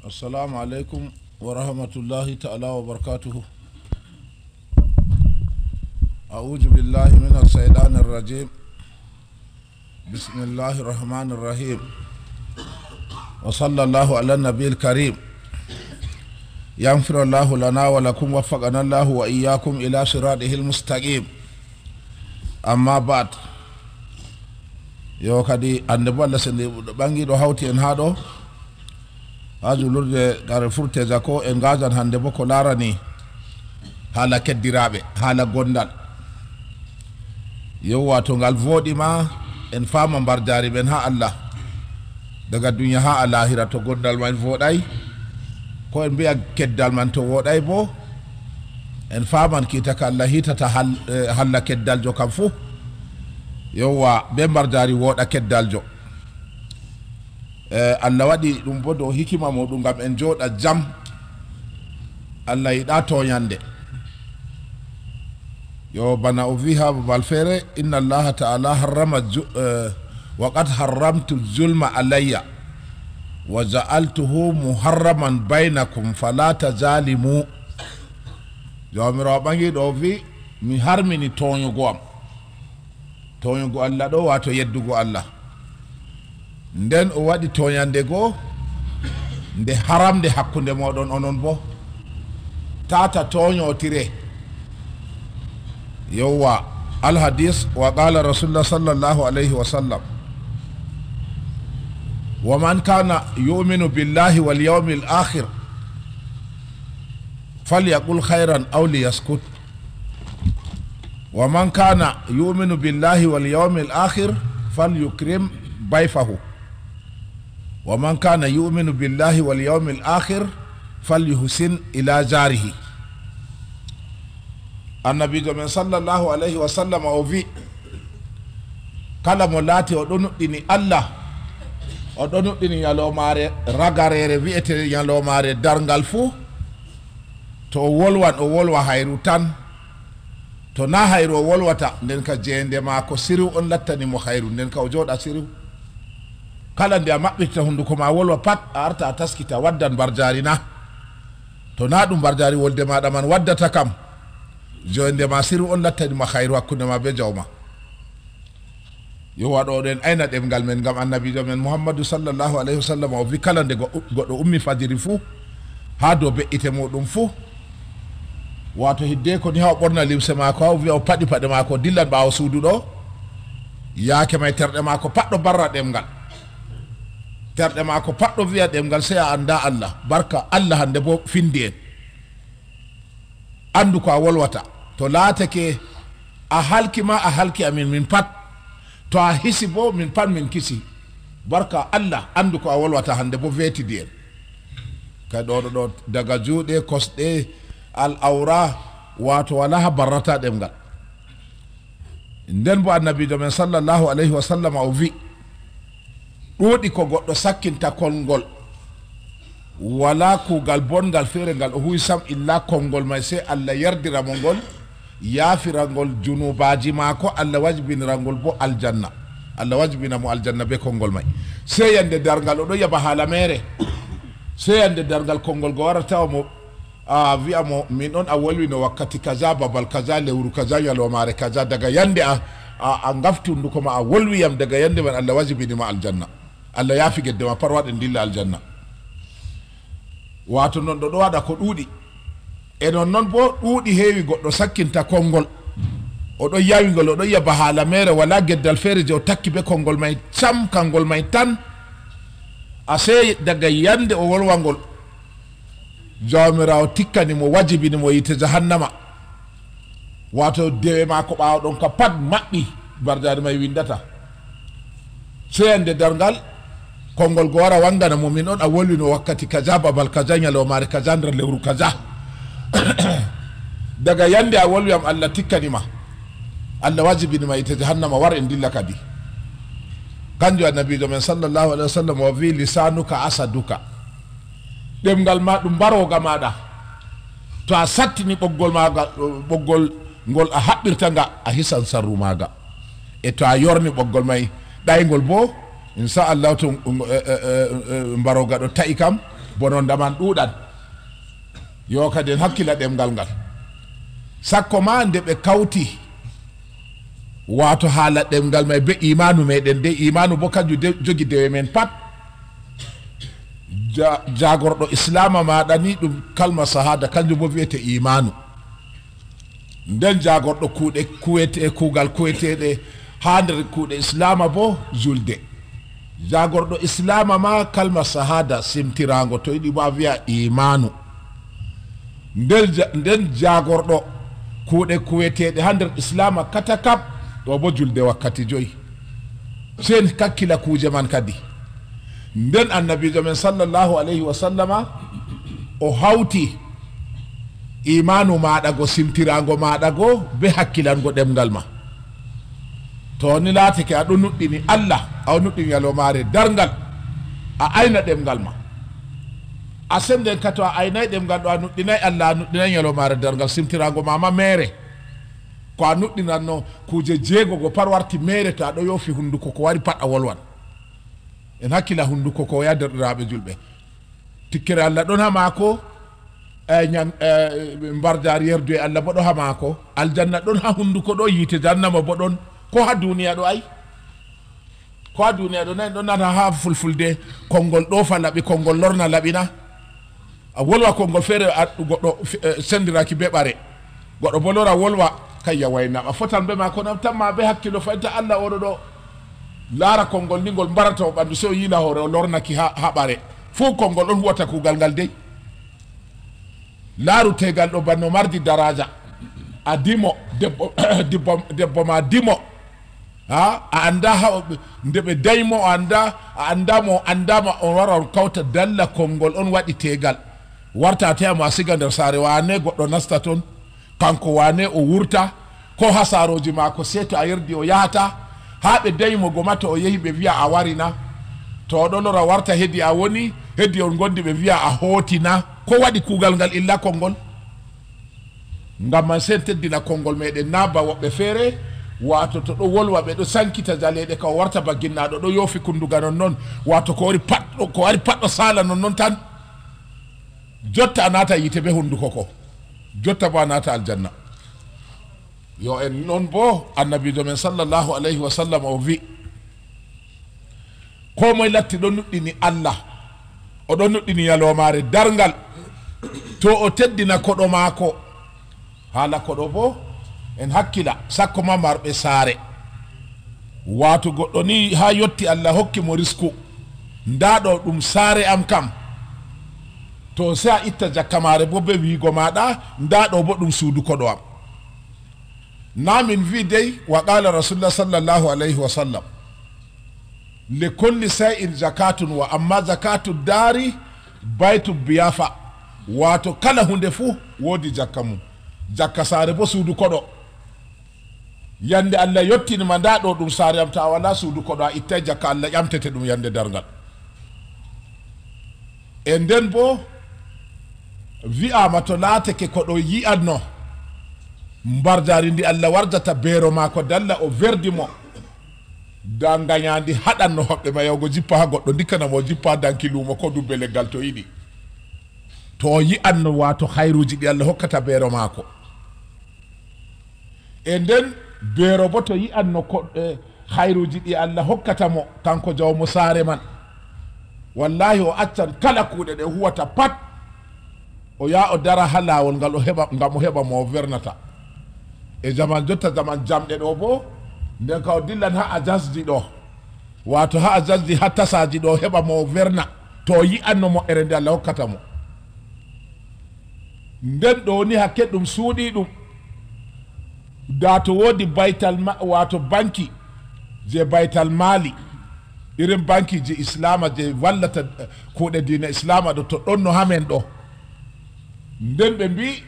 السلام عليكم ورحمة الله تعالى وبركاته. أعوذ بالله من الشيطان الرجيم. بسم الله الرحمن الرحيم. وصلى الله على النبي الكريم. يغفر الله لنا ولكم وفقنا الله وإياكم إلى صراطه المستقيم. أما بعد yo kadi ande bolla sende bangiɗo hawti en haɗo ha julurde gare furtega ko en gajan hande bo ko larani haala keddiraɓe haala gondal yo wato ngal voɗima en fama mbardari ɓen ha Allah daga duniya ha alahira to gondal man voɗay ko en mbiya keddal man to woɗay bo en faman kita ka Allah hitata halla keddaljo kam fuu yowa be mbardari woɗa keddaljo Allah waɗi ɗum bo dow hikima muɗum gam en joɗa jam. Allah yiɗa toñande yo bana o wi ha babal feere inna allaha ta'ala harrama wa qad harramtu zulma alayya wa ja'altuhu muharraman bainakum fala tazalimu. jomirawo ɓangiɗo o wi mi harmini toñugo am. toñugo Allah ɗo wato yeddugo Allah, nden o waɗi toñande goo nde haramde hakkunde moɗon onon bo tata toñotire. yowwa alhadis wa qala rasulullah sallallahu alayhi wa sallam wa man kana yuminu billahi wal yawmil akhir falyaqul khayran aw liyaskut. ومن كان يؤمن بالله واليوم الآخر فليكرم ضيفه ومن كان يؤمن بالله واليوم الآخر فليحسن إلى جاره. النبي صلى الله عليه وسلم أوفي كلام لاتي ودنودني الله ودنودني يالو ماري رغاريري ويتي يالو ماري دارنغال فو تو wolwa hayru tan to na hayru o wolwata nden ka jeende ma ko siru on lattani mo hayru nden ka o jooɗa siru. kala nde a maɓɓita hunduko ma wolwa pat a arta a taskita waddan barjari na to na ɗum barjari wolde maɗa man waddata kam joende ma siru on lattani ma hayru hakkunde ma be jawma. yo waɗo ɗen ayna ɗemgal men gam annabijo men muhammadu sallallahu alayhi wa sallam o wi kala nde goɗɗo ummi fajiri fuu ha dow be'ite muɗum fuu wato hidde ko ni ha o ɓorna limse mako ha o wiya o paɗi paɗe mako dillan ɓawo suudu ɗo yaake may terɗe mako paɗɗo barra ɗemgal terɗe mako paɗɗo wiya ɗemgal sey a anda Allah barka Allah hande bo findi en andu ko a wolwata to laatake a halki ma a halki amin min pat to a hisi bo min pat min kisi barka Allah andu ko a wolwata hande bo weetidi en kay ɗo daga juuɗe kosɗe al awra wato wala ha barrata ɗemgal. nden bo annabijo men sallallahu alayhi wa sallam o wi ɗuuɗi ko goɗɗo sakkinta kolngol wala kuugal bongal feere ngal o huwi sam illa kolngol may sey Allah yardira mo ngol yaafirangol junubaji maako Allah wajbinirangol bo aljanna. Allah wajbina mo aljanna be kolngol may sey yande dargal oɗo yaba haala mere sey yande dargal kolngol go wara tawa mo wi'a mo min on a wolwino wakkati kaza babal kaza lewru kaza yalomare kaza daga yande a gafti hunduko ma a wolwiyam daga yande man Allah wajibinima aljanna. Allah yaafi gedde ma par waɗen dilla aljanna. wato non ɗo waɗa ko ɗuuɗi e non noon bo ɗuuɗi heewi goɗɗo sakkinta konngol oɗo yawigol oɗo yiya ba haala mere wala geddal feere je o takki be konngol may sam kangol may tan a sey daga yande o wolwangol jawmirawo tikkani mo wajibini mo yite jahannama wato dewe mako ɓawo ɗon ka pat maɓɓi bardari may windata seyande dargal konngol go wara wangana mo min on a wolwino wakkati kaza babal kaza ñalomare kaza nder lewru kaza daga yande a wolwiyam Allah tikkanima Allah wajibinima yite jahannama war en dilla kadi. kanjo annabijo men sallallahu alayhi wa sallam o wi lisanuka asaduka ɗemgal ma ɗum mbaroga maɗa to a sattini ɓoggol maga ɓoggol ngol a haɓɓirta nga a hisan sarru maga e to a yorni ɓoggol may ɗaygol bo inchallahu to mbaroga ɗo ta'i kam bonondaman ɗuɗan yo kadi en hakkila ɗemgal ngal sakko ma nde ɓe kawti wato haala ɗemgal may be imanu meɗen de imanu bo kanjum jogi dewe men pat jagorɗo islama maɗa ni ɗum kalma sahada kanjum bo wiyete imanu nden jagorɗo kugal kuweteɗe ha nder kuuɗe islama bo julde jagorɗo islama ma kalma sahada simtirago to yiɗi ma wiya imanu nden jagorɗo kuuɗe kuweteɗe ha nder islama katakap ɗo bo julde wakkati joyi sen kakkila kuuje man kadi nden annabijo men sallllahu alayhi wa sallama o hawti imanu maɗa go simtirago maɗa go be hakkilango ɗemgal ma to ni laatake aɗo nuɗɗini allah aɗo nuɗɗini yalomare dargal a ayna ɗemgal ma a senden ka to a aynayi ɗemgal ɗo a nuɗɗinayi allah a nuɗɗinayi yalomare dargal simtirago mama mere ko a nuɗɗinanno kuje jeegogo par warti mere to aɗo yofi hunduko ko wari pat a wolwan en hakkila hunduko ko ya derɗiraɓe julɓe tikkere allah ɗon ha maako mbarjar yerdu e allah bo ɗo ha maako aljanna ɗon ha hunduko ɗo yiite jannama bo ɗon ko ha duniya ɗo ay ko ha duniya ɗo nayi ɗon nata ha fulfulde konngol ɗofa laɓi konngol lorna laɓina a wolwa konngol feere goɗɗo sendiraki be ɓare goɗɗo bo lora wolwa kayya waynam a fotan be ma ko nam tanma be hakkilo fayta allah oɗo ɗo laara konngol ni ngol mbarata o ɓanndu so yiila hoore o lornaki ha ɓare fo konngol ɗon huwata kuugal ngal dey laaru tegal ɗo banno mardi daraja a dimo debbo ma dimo ha a anda ha nde ɓe daymo a andamo o andama on wara on kawta dalla konngol on waɗi tegal warta teyamo a siga nder saare wane goɗɗo nasta toon kanko wane o wurta ko ha saroji mako seeto a yerdi o yahata ha ɓe daymo goma to o yehi ɓe wiya a warina to oɗo lora warta heddi a woni heddi on gondi ɓe wiya a hootina ko waɗi kuugal ngal illa konngol ngam man sen teddina konngol meɗen naba woɓɓe feere wato to ɗo wolwa ɓe ɗo sankita jaleɗe ka o warta ba ginnaɗo ɗo yoofi kunduga non noon wato ko wari patɗo sala non noon tan jotta a nata yite ɓe hunduko ko jotta bo a nata aljanna yo en noon bo annabijo men sallllahu alayhi wa sallam o wi ko moye latti ɗo nuɗɗini allah oɗo nuɗɗini yalomare dargal to o teddina koɗo maako haala koɗo bo en hakkila sakko ma marɓe saare wato goɗɗo ni ha yetti allah hokki mo risku ndaɗo ɗum saare am kam to se a itta jakkamare bo be wiigo maɗa ndaɗo bo ɗum suudu koɗo am na min wi dey wa qala rasulullah sallllahu alayhi wa sallam li kulli shay'in zakatun wa amma zakatu dari baytu biyafa wato kala hunde fuu woodi jakka mum jakka saare bo suudu koɗo yande allah yettinima nda ɗo ɗum saare am ta wala suudu koɗo a ittay jakka allah ƴamtete ɗum yande dargal e nden bo wi'ama to laatake koɗo yi'anno mbardari ndi allah wardata beero ma ko dalla o verdi mo da gañadi haɗanno hoɓɓe ma yawgo jippa ha goɗɗo dikkanamo jippa ha danki luumo ko dubbe leggal to yiɗi to yi'anno wato hayruji ɗi allah hokkata beero maako e nden beero bo to yi'anno ko hayruji ɗi allah hokkata mo kanko jawmo saare man wallahi o accan kala kuuɗe ɗe huwata pat o ya o dara ha laawol ngal o heɓa ngam o heɓa mo vernata e zaman jotta zaman jamɗe ɗo bo nden ka o dillan ha a jasdi ɗo wato ha a jasdi ha tasaji ɗo heɓa mo verna to o yi'anno moƴƴere nde allah hokkata mo nden ɗo ni hakke ɗum suuɗi ɗum da to woodi baytal wato banki je baytal mali irin banki je islama je wallata kuuɗe dina islama ɗo to ɗonno hamen ɗo nden ɓe mbi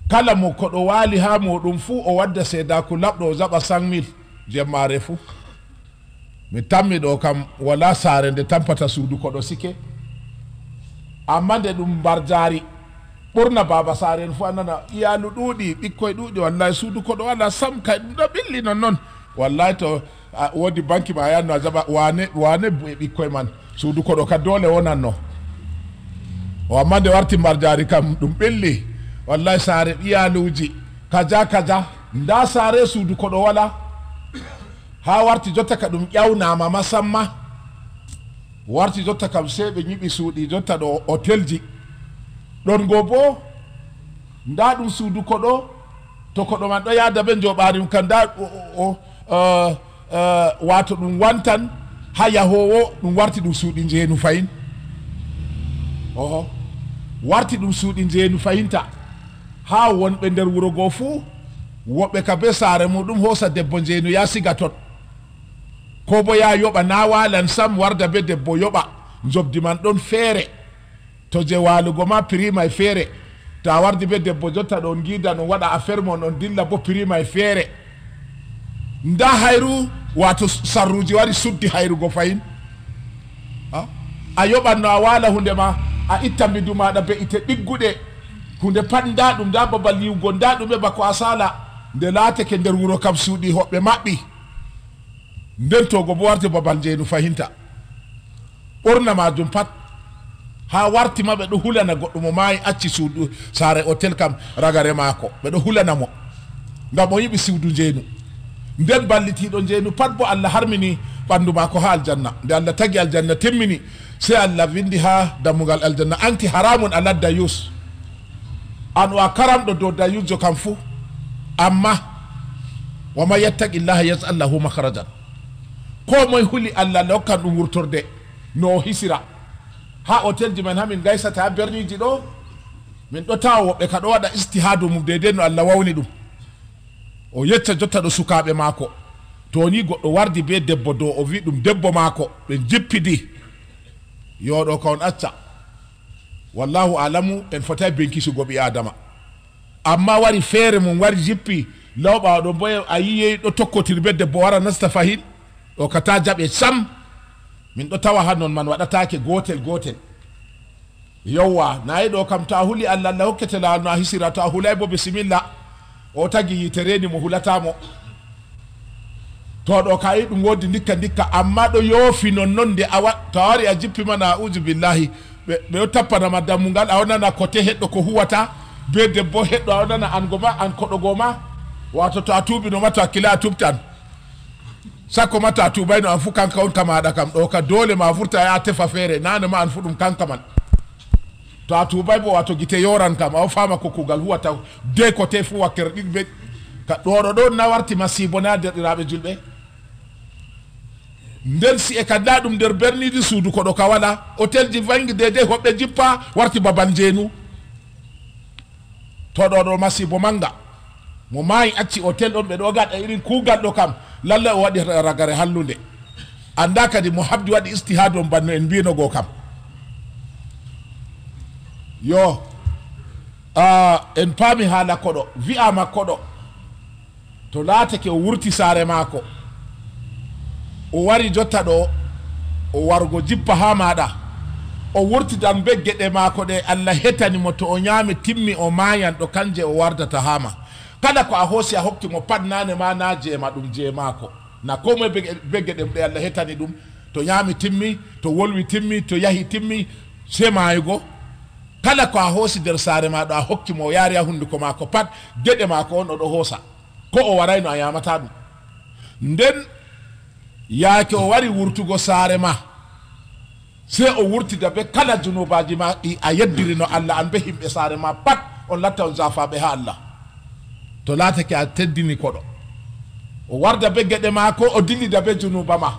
kala mo koɗo waali ha muɗum fuu o wadda seedaku laɓɗo o jaɓa 5 000 jemmare fuu mi tammi ɗo kam wala saare nde tampata suudu koɗo sike amma nde ɗum mbar jaari ɓurna baba saare en fuu a nana iyalu ɗuuɗi ɓikkoye ɗuuɗi wallahi suudu koɗo wala sam kay ɗum ɗo ɓilli non noon wallahi to woodi banque ma yanno a jaɓa wane e ɓikkoye man suudu koɗo ka dole wonanno o amma nde warti marjari kam ɗum ɓelli wallahi saare ɓiyaluji kaja kaja nda saare suudu ko ɗo wala ha warti jotta ka ɗum ƴawnama masamma warti jotta kam sei ɓe ñiɓi suuɗi jotta ɗo hôtel ji ɗon go bo nda ɗum suudu ko ɗo to koɗo man ɗo yada ɓe joɓanim kan nda wato ɗum wantan ha yahowo ɗum warti ɗum suuɗi jeenu fayin oho warti ɗum suuɗi jeenu fayinta ha wonɓe nder wuro go fuu woɓɓe ka be saare muɗum hosa debbo jeenu ya siga ton ko bo ya yoɓa na walan sam warda be debbo yoɓa jobdi man ɗon feere to je walugo ma prima e feere to a wardi be debbo jotta ɗon guida ɗum waɗa affaire mon ɗon dilla bo prima e feere nda hayru wato sarruji wari suddi hayrugo fayin a yoɓanno a wala hunde ma a itta mbidu maɗa be ite ɗigguɗe hunde pat nda ɗum nda babal yiwgo nda ɗume bako a sala nde laatake nder wuro kam suuɗi hoɓɓe maɓɓi nden togo bo warti babal jeenu fahinta ɓurna majum pat ha warti ma ɓe ɗo hulana goɗɗo mo maayi acci suudu saare hôtel kam ragare maako ɓe ɗo hulana mo ngam o yiɓi suudu jeenu nden ballitiɗo jeenu pat bo Allah harmini ɓandu maako ha aljanna nde Allah tagi aljanna timmini sey Allah windi ha dammugal aljanna anti haramun ala dayus an o a karamɗo dow dayusjo kam fuu amma wama yattaqillaha yaj'al lahu makhrajan ko moye huli Allah Allah hokkan ɗum wurtorde no hisira ha hôtel ji men hamin gaysata ha berniji ɗo min ɗo tawa woɓɓe ka ɗo waɗa istihadu mum deydei no Allah wawni ɗum o yecca jotta ɗo sukaɓe maako to ni goɗɗo wardi be debbo dow o wi ɗum debbo maako ɓe jippidi yoɗo ka on acca wallahu alamu en fotai benkisugo ɓi adama amma wari feere mum wari jippi lawɓaɗo bo a yiyey ɗo tokkotir be debbo wara nasta fahin ɗo kata jaɓe sam min ɗo tawa ha non man waɗatake gotel gotel yowwa nayi ɗo kam to a huli Allah Allah hokkete lawol no a hisira to a hulay bo bisimilla o tagi yitereni mo hulatamo to ɗo ka yi ɗum wodi dikka dikka amma ɗo yoofi nonnon nde to a wari a jippima na audu billahi ɓe ɗo tappanama dammugal a wonana kote heɗɗo ko huwata be debbo heɗɗo a wonana an goma an koɗogo ma wato to a tuubinoma to hakkille a tubtan sakko ma to a tuubayno an fu kanka on kamaɗa kam ɗo ka dole ma furta ya tefa feere nane ma an fu ɗum kanka man to a tuubay bo wato gite yoran kam awo fama ko kugal huwata de côté fu wakkere ɗiɗɓe ka ɗoɗo ɗo na warti masibo na derɗiraɓe julɓe nden si e kadda ɗum nder berniji suudu koɗo ka wala hôtel ji vangi dedei hoɓɓe jippa warti babal jeenu to ɗoɗo masibo manga mo maayi acci hôtel ɗon ɓe ɗo gaɗa irin kugal ɗo kam lallay o waɗi ragare hallude anda kadi mo habdi waɗi istihadu on banno en mbinogo kam yo en paami haala koɗo wi'ama koɗo to laatake o wurti saare maako o wari jotta ɗo o wargo jippa ha maɗa o wurtitan be geɗe maako ɗe Allah hetanimo to o ñaami timmi o mayan ɗo kanje o wardata hama kala ko a hoosi a hokki mo pat nane ma na jeema ɗum jeemako na ko moye be geɗe ɗe Allah hetani ɗum to ñaami timmi to wolwi timmi to yahi timmi se mayugo kala ko a hoosi nder saare maɗo a hokki mo o yaari ha hunduko maako pat geɗe maako on oɗo hoosa ko o warayno a yamata ɗum nden yaake o wari wurtugo saare ma se o wurtida be kala junubaji ma ɗi a yeddirino Allah an be himɓe saare ma pat on latta on jafaɓe ha Allah to laatake a teddini koɗo o warda be geɗe maako o dillida be junuba ma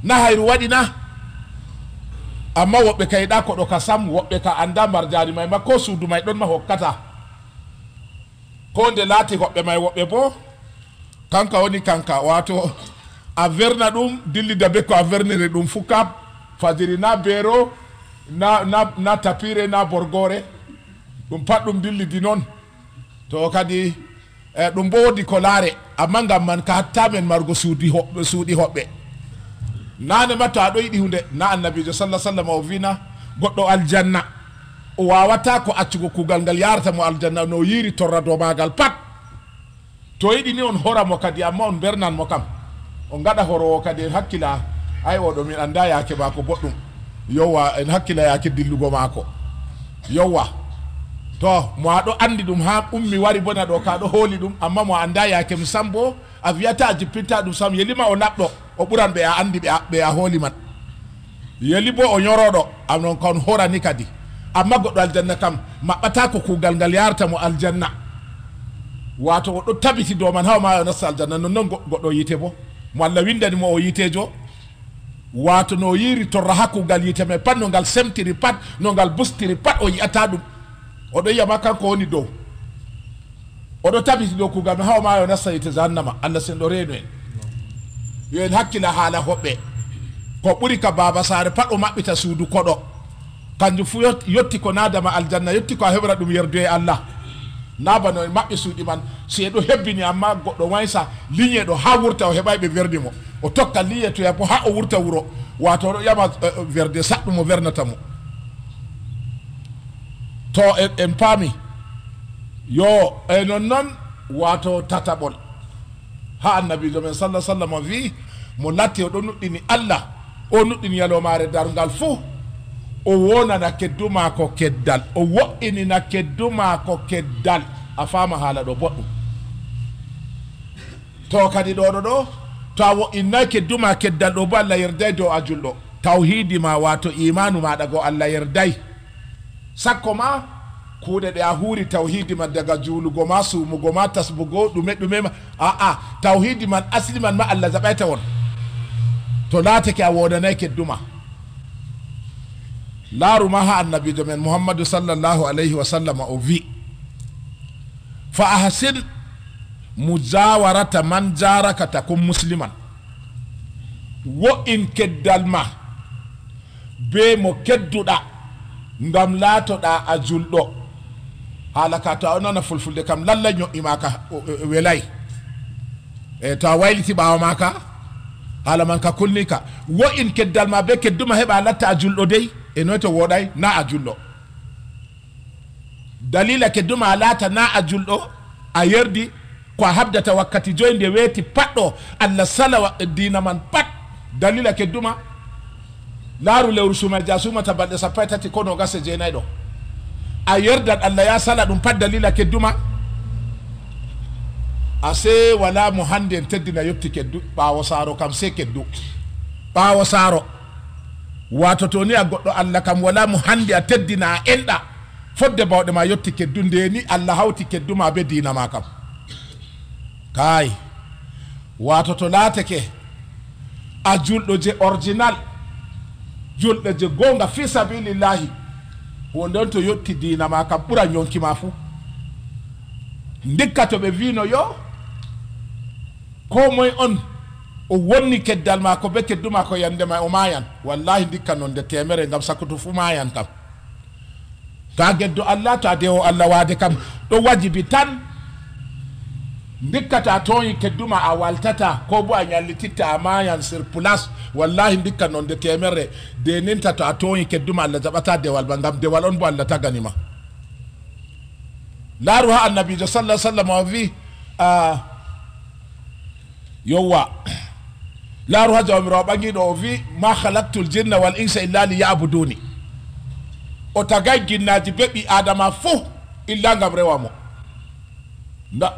na hayru waɗi na amma woɓɓe ka yiɗa koɗo ka sam woɓɓe ka anda marjari may ma ko suudu may ɗon ma hokkata ko nde laati hoɓɓe may woɓɓe bo kanka woni kanka wato a verna ɗum dillida be ko a verniri ɗum fu kap fajiri na beero na tapire na borgore ɗum pat ɗum dillidi noon to kadi ɗum bo wodi ko laare amma ngam man ka hatta men margo suuɗi hoɓɓe nane ma to aɗo yiɗi hunde na annabijo sallah sallam o wina goɗɗo aljanna o wawata ko accugo kugal ngal yarata mo aljanna no yiri torra dow magal pat to yiɗi ni on horamo kadi amma on bernan mo kam on gaɗa horowo kadi en hakkila ay oɗo min anda yaake mako boɗɗum yowa en hakkila yaake dillugo mako yowa to mo aɗo andi ɗum ha ummi wari bona ɗo ka ɗo hooli ɗum amma mo anda yake mi sambo a wiyata a jippinta ɗum sam yelima o naɓɗo o ɓuran ɓe a andi ɓe a hooli man yeli bo o ñoroɗo anon kon horani kadi amma goɗɗo aljanna kam maɓɓata ko kugal ngal yarata mo aljanna wato o ɗo tabiti dow man hawa ma yo nasta aljanna nonnoon goɗɗo yite bo mo Allah windani mo o yitejo wato no yiri torra ha kugal yite me pat no ngal semtiri pat no ngal bustiri pat o yiyata ɗum oɗo yiyama kanko woni dow oɗo tabiti dow kugal me hawa ma yo nasta yite jahannama Allah sen ɗo reeno en yo en hakkila haala hoɓɓe ko ɓuri ka baba sare pat o maɓɓita suudu koɗo kanjum fu yetti ko nadama aljanna yetti ko a heɓra ɗum yerdu e Allah naba no maɓɓe suuɗi man si eɗo hebbini amma goɗɗo waysa ligne ɗo ha wurta o heɓay ɓe verdi mo o tokka ligne to yabo ha o wurta wuro wato oɗo ƴama verde saɗɗum o vernata mo to en paami yo e nonnoon wato tataɓol ha annabijo men sallah sallam o wi mo latti oɗo nuɗɗini Allah o nuɗɗini yalomare dargal fuu o wonana kedduma ko keddal o wo'inina kedduma ko keddal a fama haala ɗo boɗɗum to kadi ɗoɗo ɗo to a wo'innayi kedduma keddal ɗo bo Allah yerday dow a julɗo tawhidi ma wato imanu maɗa go Allah yerday sakko ma kuuɗe ɗe a huuri tawhidi man daga juulugo ma sumugo ma tasbugo ɗume ma aa tawhidi man asli man ma Allah jaɓayta won to laatake a wodanayi kedduma laaruma ha annabijo men muhammadu sallallahu alayhi wa sallam o wi fa ahsin mujawarata man jaraka takun musliman wo'in keddal ma be mo kedduɗa ngam laatoɗa a julɗo haala ka to a nana fulfulde kam lallay ño'imaka welay e to a wayliti ɓawa maka haala man ka kulni ka wo'in keddal ma be kedduma heɓa latta a julɗo dey e noy to woɗay na a julɗo dalila kedduma a laata na a julɗo a yerdi ko a habdata wakkati joyi nde weeti patɗo Allah sala dina man pat dalila kedduma laaru lewru sumaji a sumata balɗe sappo e tati ko no gase jeenayi ɗo a yerdat Allah ya sala ɗum pat dalila kedduma ase wala mo hande en teddina yetti keddu ɓaawo saaro kam se keddu ɓaawo saaro wato to ni a goɗɗo Allah kam wala mo hande a teddina a enɗa fodde bawɗe ma yetti keddu ndeni Allah hawti kedduma be dina ma kam kay wato to laatake a julɗo je original julɗo je gonga fi sabilillahi wondon to yetti dina ma kam ɓura yonkima fu ndikka to ɓe wino yo ko moye on o wonni keddal ma ko be kedduma ko yandema o mayan wallahi ndikka noon de temere ngam sakuto fu mayan kam ta geddo Allah ta dewo Allah wade kam ɗo wajibi tan ndikka ta toyi kedduma a waltata ko bo a ñallititta a mayan sur place wallahi ndikka noon de temere de ninta to a toyi kedduma Allah jaɓata dewal ba ngam dewal on bo Allah taganima laaru ha annabijo sallah sallam o wi yowa laaru ha jawmirawo ɓagiɗo o wi ma halaktul jinna wal insa illa li yabuduni o tagay ginnaji be ɓi adama fo illa ngam rewamo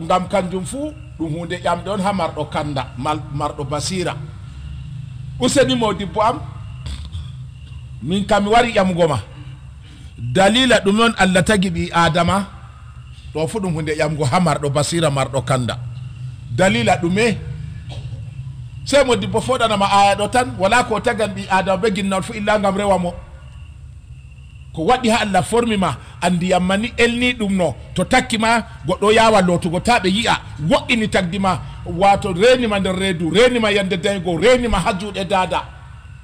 ngam kanjum fuu ɗum hunde ƴamɗe on ha marɗo kanda marɗo basira useni modibbo am min kam mi wari ƴamgo ma dalila ɗum on Allah tagi ɓi adama ɗo fu ɗum hunde ƴamgo ha marɗo basira marɗo kanda dalila ɗume sey modibbo foɗanama aya ɗo tan wala ko tagan ɓi adama be ginnawol fu illa ngam rewamo ko waɗi ha Allah formi ma andi yamma ni elni ɗum no to takki ma goɗɗo yawa lotugo ta ɓe yi'a wo'ini tagdi ma wato renima nder reedu renima yande daygo renima ha juuɗe dada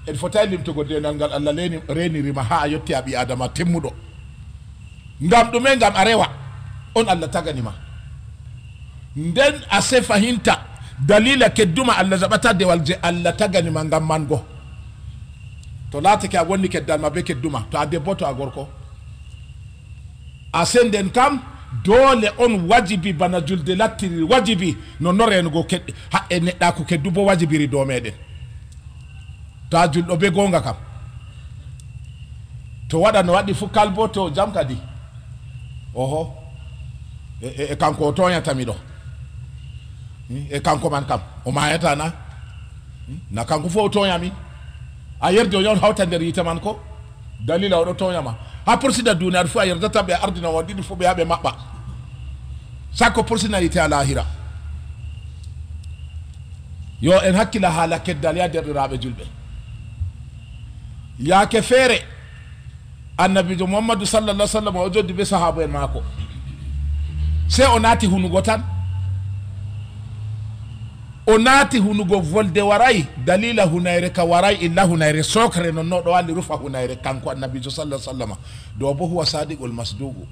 en fotayi limtugo denal ngal Allah renirima ha a yetti a ɓi adama temmuɗo ngam ɗume ngam a rewa on Allah taganima nden a se fahinta dalila kedduma Allah jaɓata dewal je Allah taganima ngam mango to laatake a wonni keddal ma be kedduma to a debbo to a gorko a senden kam doole on wajibi bana julde lattiri wajibi no norenugo e neɗɗa ko keddu bo wajibiri dow meɗen to a julɗo be gonga kam to waɗa no waɗi fu kalbo to jam kadi oho e kanko o toñatami ɗo e kanko man kam o mayata na kanko fo o toñami a yerdi o yon hawta nder yite man ko dalila oɗo toñama ha poursuida duniyar fu a yerdata ɓe ardina on ɗiɗi fu ɓe haɓe maɓɓa sakko poursuina yite a lahira yo en hakkila haala keddal ya derɗiraɓe julɓe yaake feere annabijo muhammadou sallallah sallam o joddi be sahaba en maako se o naati hunugo tan o naati hunugo volde waray dalila hunayre ka waray illa hunayre sokre non no ɗo walli rufa hunayre kanko annabijo sallah sallama do bo huwa sadiqul masdugu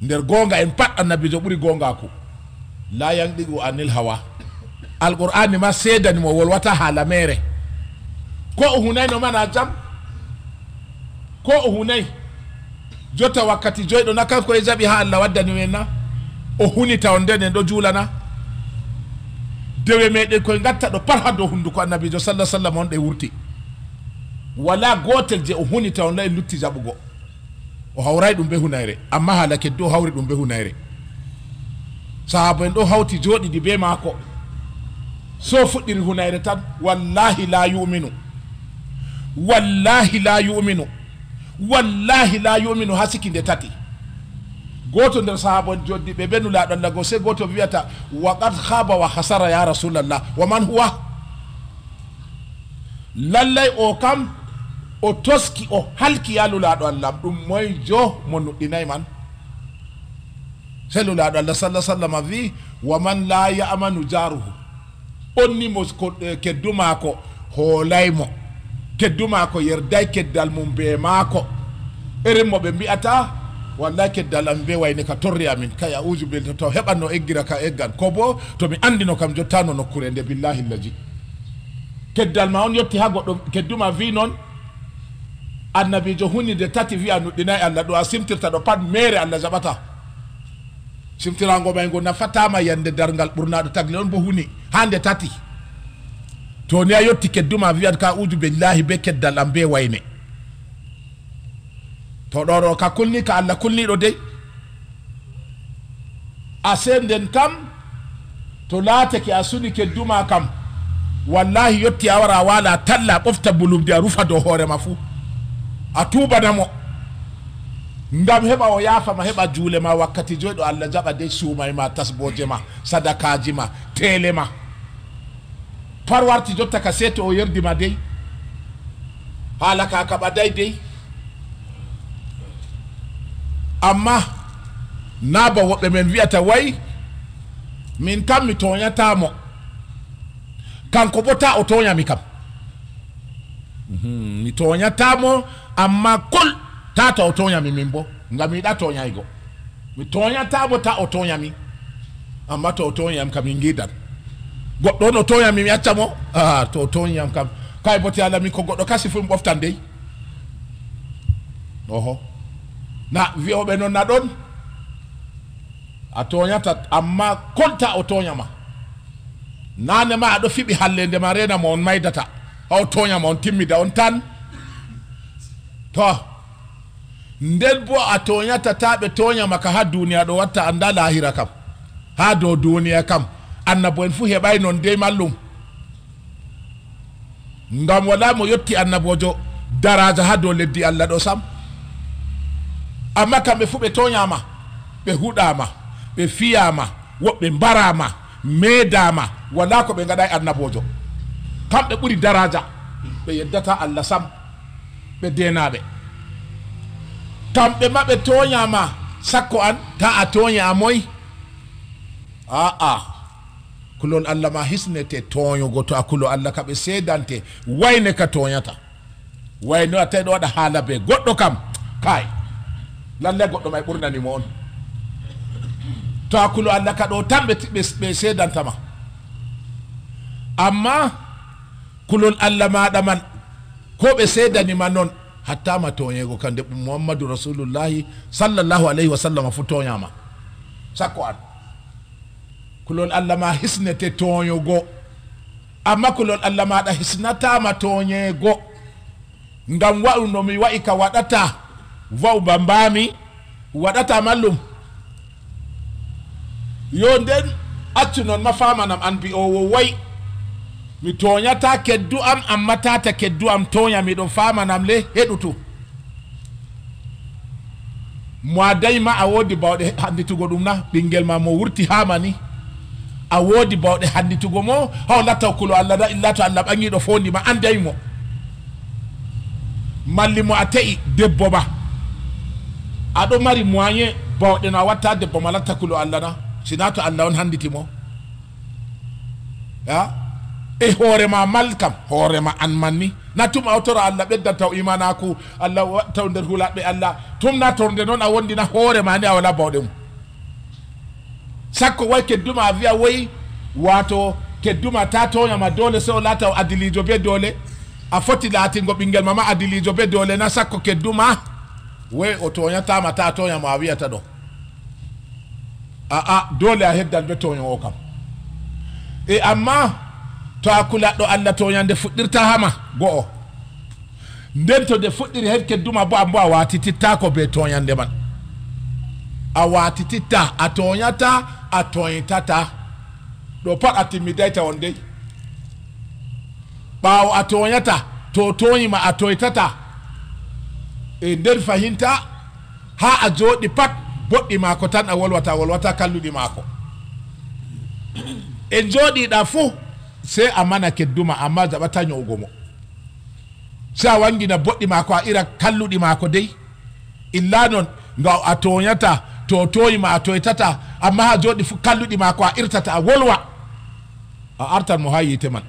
nder gonga en pat annabijo ɓuri gongaku la yanɗigu anil hawa alqur'ani ma seedani mo wolwata haala mere ko o hunay no mana jam ko o hunay jotta wakkati joyɗo na kanko e jaɓi ha allah waddani men na o hunita on nden en ɗo juulana dewe meɗen koye gatta ɗo pat ha dow hunduko annabijo sallah sallam on ɗe wurti wala gotel je o hunita on la en lutti jaɓugo o hawray ɗum be hunayre amma haala keddi o hawri ɗum be hunayre sahaba en ɗo hawti joɗiɗi be maako so fuɗɗiri hunayre tan wallahi la yuminu wallahi la yuminu wallahi la yuminu ha sikinde tati goto nder sahaba en joddi ɓe ɓenulaɗo allah go se goto wiyata waqad khaba wa hasara ya rasulallah wa man huwa lallay o kam o toski o halki ya lulaɗo allah ɗum moye jo mo nuɗɗinayi man se lulaɗo allah sallah sallam wi wa man la yamanu jaruhu onni mo keddu maako hoolaymo keddu maako yerday keddal mum be maako erin mo ɓe mbiyata wallahi keddal am be wayne ka torri amin kay auju bil to heɓanno eggira ka eggan ko bo to mi andino kam jottano nokkure nde billahi llaji keddal ma on yetti ha goɗɗo kedduma wi noon annabijo hunide tati wiya nuɗɗinayi allah ɗo a simtirta ɗo pat mere allah jaɓata simtirango may ngo nafatama yande dargal ɓurnaɗo tagle on bo huni hande tati to ni a yetti kedduma wiyat ka uju billahi be keddal am be wayne to ɗoɗo ka kulni ka allah kulniɗo dey a senden kam to laatake a suni kedduma kam wallahi yetti a wara wala talla ɓofta bulumde a rufa dow hoorema fuu a tubanamo ngam heɓa o yaafama heɓa juule ma wakkati joyɗo allah jaɓa dey suumay ma tasboje ma sadakaji ma tele ma par warti jotta ka seeto o yerdima dey haala ka kaɓa day dey amma naaba woɓɓe men wiyata way min kam mi toñatamo kanko bo ta o toñami kam mi toñatamo amma kol tata o toñami min bo ngam mi yiɗa toñaygo mi toñatamo ta o toñami amma to o toñam kam min gidan goɗɗo on o toñami mi accamo to o toñam kam kay bote allah min ko goɗɗo kasi fu mi ɓoftan dey oho na wiyoɓe noon na ɗon a toñata amma kolta o toñama nane ma aɗo fiɓi hallende ma renama on maydata ha o toñama on timmida on tan to nden bo a toñata ta ɓe toñama ka ha duniya ɗo watta anda lahira kam ha dow duniya kam annabo en fu heɓay noon dey mallum ngam wala mo yetti annabojo daraja ha dow leddi allah ɗo sam amma kamɓe fu ɓe toñama ɓe huɗama ɓe fiyama woɓɓe mbarama meedama wala ko ɓe gaɗa annabojo kamɓe ɓuri daraja ɓe yeddata allah sam ɓe denaɓe kamɓe ma ɓe toñama sakko an ta a toña a moy aa kulol allah ma hisnete toñugo to a kulo allah ka ɓe sedante wayne ka toñata wayno a tawi ɗo waɗa haala be goɗɗo kam kay lallay goɗɗo may ɓurnanimo on to hakkulo allah ka ɗo tan ɓe sedantama amma kulol allah maɗa man ko ɓe sedanima noon hattama toñego kande muhammadou rasulullahi sallllahu alayhi wa sallam fu toñama sakko an kulol allah ma hisnete toñugo amma kulol allah maɗa hisnatama toñego ngam wa'u no mi wa'i ka waɗata vaw bambami waɗata mallum yo nden accu noon ma famanam an bi o wo way mi toñata keddu am amma tata keddu am toña miɗon famanam le heɗutu mo dayma a wodi bawɗe handitugo ɗum na ɓinguel ma mo wurti hamani a wodi bawɗe handitugo mo haw lattaw kulo Allah da illa to Allah ɓangiɗo fondima andaymo malli mo a te'i debbo ma aɗo mari moyen bawɗe no a watta debbo ma latta kulo Allah na sina to Allah on handitimo ya e hoorema mal kam hoorema an manni natuma awtora Allah ɓedda taw imanaku Allah taw nder hulaɓe Allah tumna torde noon a wondina hoorema ni a wala bawɗe mum sakko way kedduma a wiya woyi wato kedduma ta toñama dole so laata o adilijo be dole a foti laatingo ɓinguel mama adilijo be dole na sakko kedduma way o toñatama ta toñama a wiyata ɗo aa dole a heddan be toño o kam e amma to a kulaɗɗo Allah toñande fuɗɗirta hama go'o nden to de fuɗɗiri hen kedduma bo ambo a watitittako be toñande man a watititta a toñata a toñtata ɗo pat a timmidayta on dey ɓawo a toñata to toñima a toytata e nder fahinta ha a jooɗi pat boɗɗi mako tan a wolwata kalluɗi mako e jooɗiɗa fou sey a mana kedduma amma jaɓata ñowgo mo si a wangina boɗɗi mako a ira kalluɗi mako dey illa noon nga a toñata to toyima a toytata amma ha jooɗi fu kalluɗi mako a irtata a wolwa a artan mo ha yite man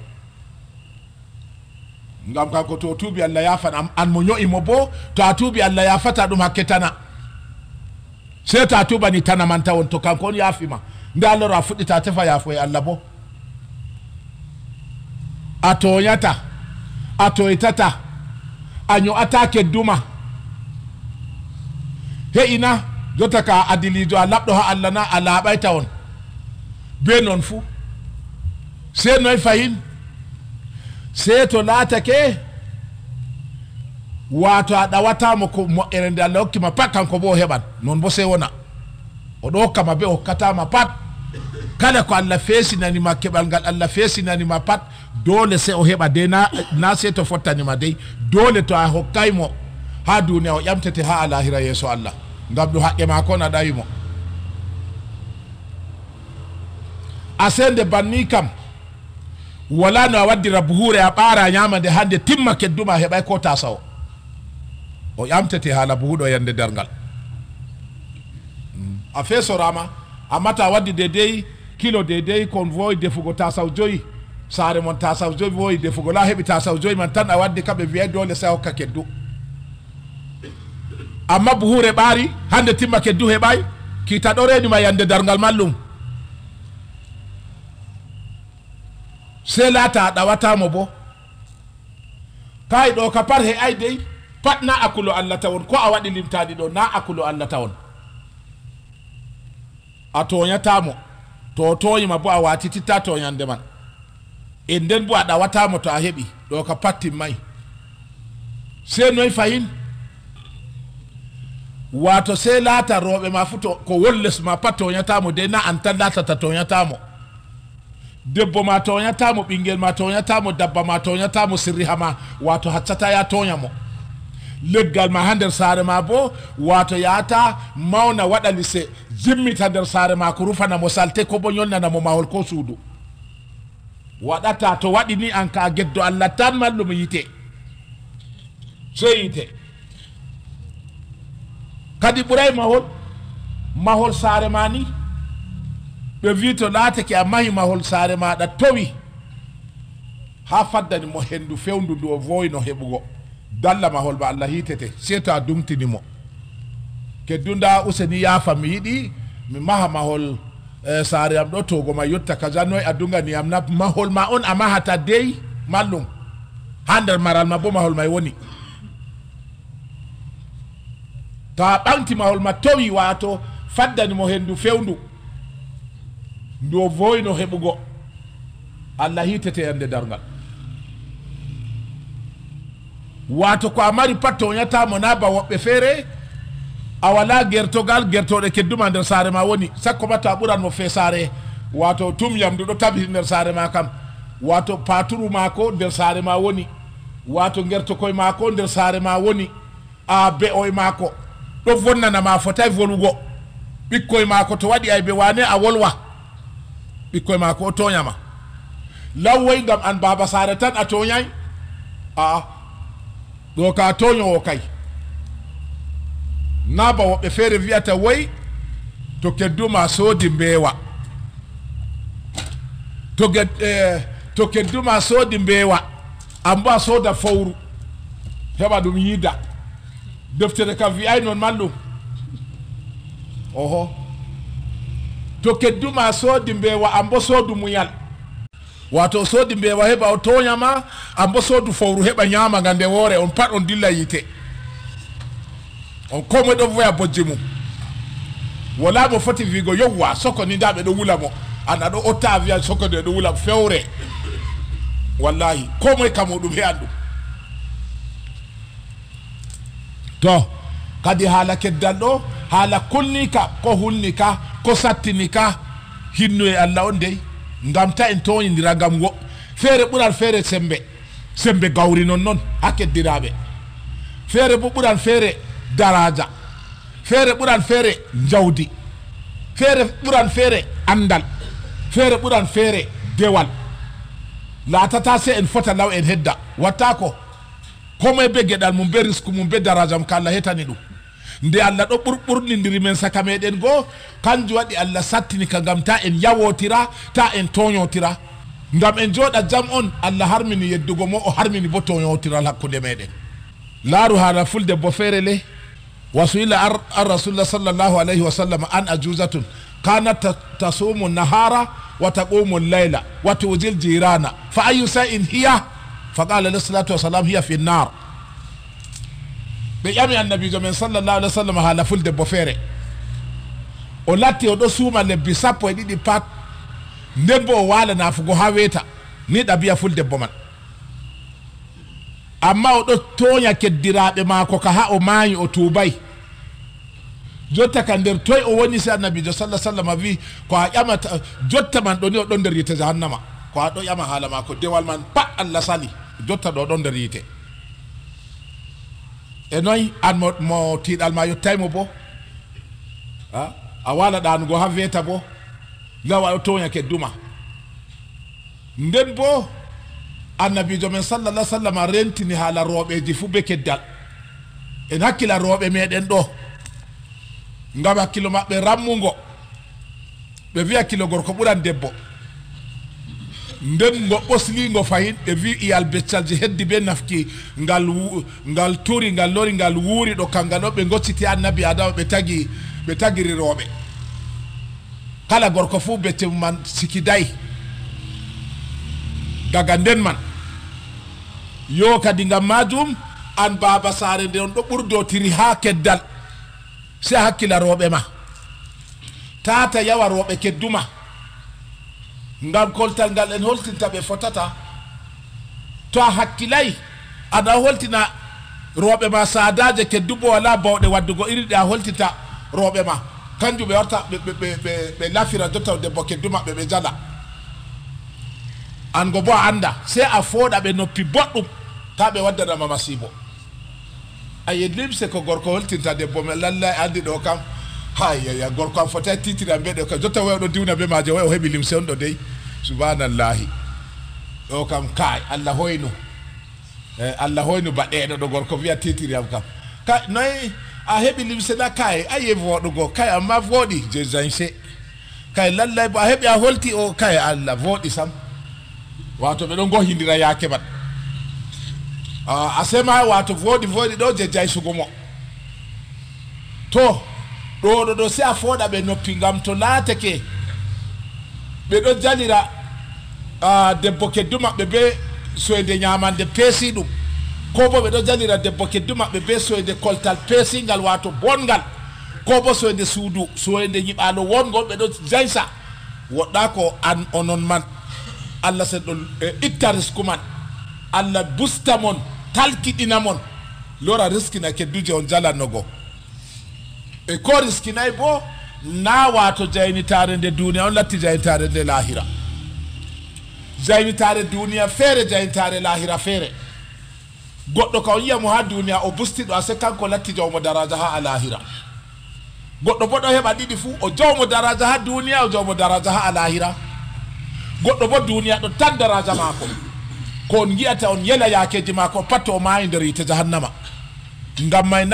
ngam kanko to tuubi Allah yafan an mo ño'imo bo to a tuubi Allah yafata ɗum hakke tana sey to a tubani tana man tawon to kanko on yaafima nde alloro a fuɗɗita tefa yaafo e Allah bo a toñata a toytata a ño'ata kedduma heƴina jotta ka adilijo a laɓɗo ha Allah na a laaɓayta on be noon fuu sey noy fayin sey to laatake wato a ɗawatamo ko moƴƴere nde Allah hokkima pat kanko bo o heɓan noon bo sey wona oɗo hokkama be o hokkatama pat kala ko Allah feesinanima keɓal ngal Allah feesinanima pat dole sey o heɓa de na sey to fottanima dey dole to a hokkaymo ha duniya o ƴamtete ha alahira yeeso Allah ngam ɗum haqqe ma ko na ɗawimo a sende banni kam wala no a waddira buhure a ɓaara ñamande hande timma kedduma heɓay ko tasa o ƴamtete haala buhuɗo yande dergal a feesorama amma ta waddi dedei kilo dedei kon wowi defugo tasaw joyi saare mon tasaw joyi wowi defugo la heɓi tasaw joyi man tan a waddi kamɓe wiyay dole sa hokka keddu amma buhure ɓaari hande timma keddu heɓay kita ɗo renima yande dargal mallum sey laata a ɗawatamo bo kay ɗo ka par he ay dey pat na akulo Allah tawon ko a waɗi limtaɗi ɗo na akulo Allah tawon a toñatamo to toñima bo a watititta toñande man e nden bo a ɗawatamo to a heɓi ɗo ka pattimmay sey noy fayin wato sey laata rooɓe ma fu to ko wolles ma pat toñatamo de na an tan latata toñatamo debbo ma toñatamo ɓinguel ma toñatamo dabba ma toñatamo sirriha ma wato haccata ya toñamo leggal ma ha nder saare ma bo wato yata mawna waɗa lise jimmita nder saare ma ko rufanamo salte ko bo yonnanamo mahol ko suudu waɗata to waɗi ni an ka geddo Allah tan mallum yite sey yite kadi ɓuuray mahol saare ma ni ɓe wi to laatake a mahi mahol saare maɗa towi ha faddani mo hendu fewndu ndu o vowi no heɓugo dalla mahol ba Allah hitete sey to a dumtinimo keddunda useni yaafa mi yiɗi mi maha mahol saare am ɗo togo ma yotta kaja noy a dunganiyam na mahol ma on a mahata dey mallum ha nder maral ma bo mahol may woni to a ɓanti mahol ma towi wato faddani mo hendu fewndu ndu o voyno heɓugo Allah hitete yande dargal wato ko a mari pat toñatamo na ba woɓɓe feere awala gertogal gertode kedduma nder sare ma woni sakko batta ɓuran mo fe sare wato tum yamdu ɗo tabi nder sare ma kam wato paturu mako nder sare ma woni wato gerto koye mako nder sare ma woni a be oye mako ɗo vonnana ma fotay volugo ɓikkoye mako to waɗi ay be wane a wolwa ɓikkoye mako o toñama lawwoy gam an baba sare tan a toñay a ɗo ka toñowo kay naba woɓɓe feere wiyata woy to kedduma soodi mbeewa to kedduma soodi mbeewa amba a sooda fowru heɓa ɗum yiida deftere kam wiyay noon mallum oho to kedduma soodi mbeewa ambo soodu muyal wato soodi mbeewa heɓa o toñama ambo soodu fowru heɓa ñama nga nde woore on pat on dilla yite on komoe ɗo voya bojji mum wala mo foti wigo yowwa soko ni nda ɓe ɗo wula mo an aɗo otta wiya soko de ɗo wula fewre wallahi komoe kam o ɗum heyan ɗum to kadi haala keddal ɗo haala kulnika ko hulnika ko sattinika hinnu e allah on dey ngam ta en toñidira ngam wo feere ɓuran feere sembe gawri non ha keddiraɓe feere bo ɓuran feere daraja feere ɓuran feere jawdi feere ɓuran feere andal feere ɓuran feere dewal laatata se en fota law en hedda watta ko komoye be gueɗal mum be risque mum be daraja mum ko allah hetani ɗum nde allah ɗo ɓurɓurnidiri men saka meɗen goo kanjum waɗi allah sattini ka gam ta en yawotira ta en toñotira gam en jooɗa jam on allah harmini yeddugo mo o harmini bo toñotiral hakkude meɗen laaru haala fulde bo feere le wasuila an rasulullah sallllahu alayhi wa sallam an ajuzatun kanat tasumu nahara wa taqumu llayla wa tuujil jirana fa ayu shay'in hiya fa qala alayhi salatu wasalam hiya fi nnar ɓe ƴami annabijo men sallllahu alih wa sallam haala fulde bo feere o latti oɗo suuma lebbi 12 pat nden bo o waala nafugo ha weeta ni ɗabiya fuldebbo man amma oɗo toña keddiraɓe maako ka ha o maayi o tuubay jotta ka nder toye o woni si annabijo sallah sallam wi ko a ƴamata jotta man ɗo ni o ɗon nder yite jahannama ko a ɗo ƴama haala ma ko dewal man pat allah sali jotta ɗo ɗon nder yite e noyi an mo tiiɗal ma yettaymo bo a wala ɗanugo ha weeta bo lawa o toña kedduma nden bo annabijo men sallallah sallam rentini haala rooɓeji fu be keddal en hakkila rooɓe meɗen ɗo ngam hakkilo maɓɓe rammugo ɓe wi hakkilo gorko ɓuran debbo nden ngo ɓosligo fayin ɓe wi iyal beccalji heddi be nafki ngal turi ngal lori ngal wuuri ɗo kangal ɗo ɓe gocciti annabi adama ɓe tagiri rooɓe kala gorko fu becce man sikiday daga nden man yo kadi ngam majum an baba sare nde on ɗo ɓurdotiri ha keddal se hakkila rooɓe ma tata yawa rooɓe kedduma ngam koltal ngal en holtinta ɓe fotata to a hakkilay aɗa holtina rooɓe ma sadaje keddubo wala bawɗe waddugo iri ɗe a holtita rooɓe ma kanjum ɓe warta ɓe lafira jotta debbo keddumaɓe ɓe jala an go bo a anda se a fooɗa ɓe noppi boɗɗum ta ɓe waddanama masibo aye limse ko gorko holtinta debbo me lallay andi ɗo kam hayaya gorko am fotay titira mbeɗo kam jotta way oɗo diwna be maje way o heeɓi limse on ɗo dey subhanallahi ɗo kam kay allah hoynu allah hoynu baɗeɗo ɗo gorko wiya titiriyam kam ka noyi a heeɓi limse na kay aye voɗugo kay amma voɗi je jañse kay lallay bo a heeɓi a holti o kay allah voɗi sam wato ɓe ɗon gohidira yaake man a sema wato voɗi ɗo je jaysugo mo to ɗo se a fooɗa ɓe noppi ngam to laatake ɓe ɗo jalira debbo keddu maɓɓe be soyde ñamande peesi ɗum ko bo ɓe ɗo jalira debbo keddu maɓɓe be soyde koltal peesingal wato bongal ko bo soyde suudu soyde yiɓalo wongol ɓe ɗo jaysa woɗɗa ko an onon man allah sen ɗo itta risque man allah busta mon talkiɗina mon lora riskina kedduje on jalannogo e ko riskinay bo na wato jaynitare nde duniya on latti jaynitare nde lahira. Jaynitare duniya feere jaynitare lahira feere. Goɗɗo ka on yiyamo ha duniya o bustiɗo ase kanko latti jawmo daraja ha a lahira. Goɗɗo bo ɗo heɓa ɗiɗi fuu, o jawmo daraja ha duniya, o jawmo daraja ha a lahira. Goɗɗo bo duniya ɗo tan daraja maako ko on yi'ata on yela yakeji maako pat o maayi nder yite jahannama. Ngam may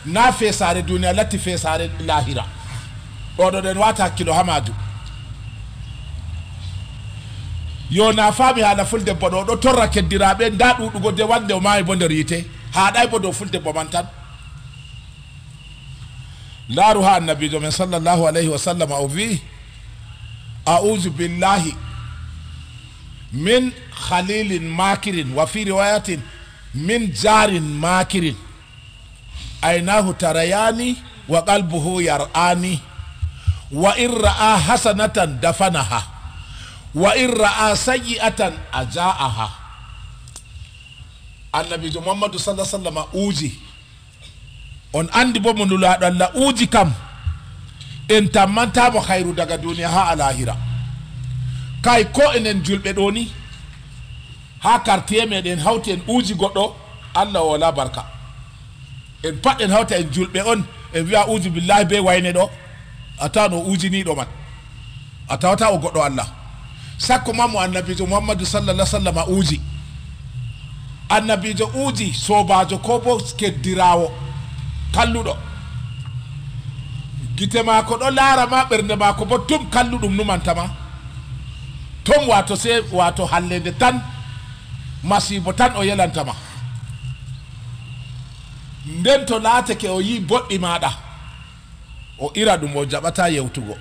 na feesare duniya latti feesare lahira. Ɗoɗo ɗen wata hakkilo ha majum. Yo na faami haala fuldebbo ɗo ɗo torra keddiraɓe nda ɗuɗugo de wande o maayi bo nder yite haɗay bo dow fuldebbo man tan. laaru ha annabijo men sallllahu alayhi wa sallam o wi a'udhu billahi min khalilin makirin wa fi riwayatin min jarin makirin aynahu tarayani wa qalbuhu yar'ani wa in ra'a hasanatan dafanaha wa in ra'a sayyi'atan aja'aha. Annabijo muhammadu sallallahu alaihi wasallam uji on andi bo mo nulaɗo Allah uji kam en tammantamo hayru daga duniya ha alahira. Kay ko enen julɓe ɗo ni ha quartier meɗen hawti en uji goɗɗo Allah o wala barka. En pat en hawta en julɓe on en wiya uji billahi be wayne ɗo a tawan o ujiniɗo man a tawata o goɗɗo Allah. Sakko mamo annabijo muhammadu sallallahu alaihi wasallam uji. Annabijo uji sobajo ko bo keddirawo kalluɗo gite mako ɗo laara ma ɓernde mako bo tum kalluɗum numantama tom wato se wato hallede tan masibo tan o yelantama. Nden to laatake o yi boɗɗi maɗa o ira ɗum o jaɓata yewtugo,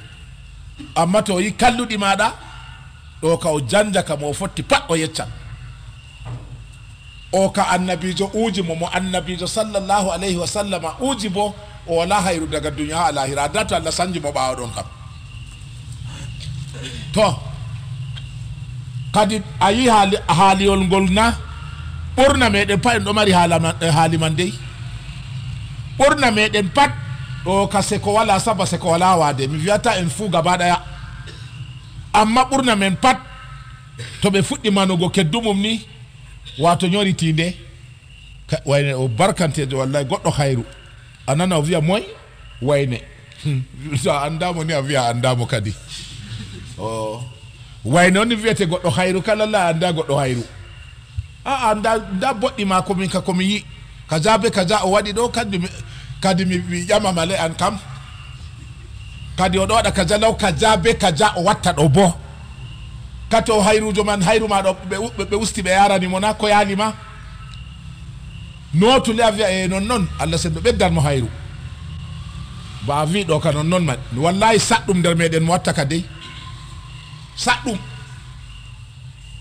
amma to o yi kalluɗi maɗa ɗo ka o janja ka mo fotti pat o yeccan. O ka annabijo uji mo annabijo sallallahu alayhi wa sallama uji bo o wala hayru daga duniya ha alahira. Dato Allah sanji mo ɓawa ɗon kam. To kadi a yi haaliyol ngol na ɓurna meɗen pat en ɗo mari haali man dey. ɓurna meɗen pat ɗo ka seko wala saba seko wala wade mi wiyata en fuu gaba ɗaya, amma ɓurna men pat to ɓe fuɗɗi manugo keddumum ni wato ñoritinde wayne o barkantejo wallahi goɗɗo hayru a nana o wiya moy wayne so a andamo ni a wiya andamo kadi wayne on ni wiyete goɗɗo hayru kala la anda goɗɗo hayru a nda boɗɗi ma komin ka komi yi kaja be kaja o waɗi ɗo kadi mi ƴama male an kam kadi o ɗo waɗa kaja law kaja be kaja o watta ɗo bo kati o hayrujo man hayru ma ɗo ɓe usti ɓe yarani mo na ko yalima notule a wiya e non Allah sen ɓe ɓeddan mo hayru ba a wi ɗo ka non man wallahi saɗɗum nder meɗen mo watta ka dey saɗɗum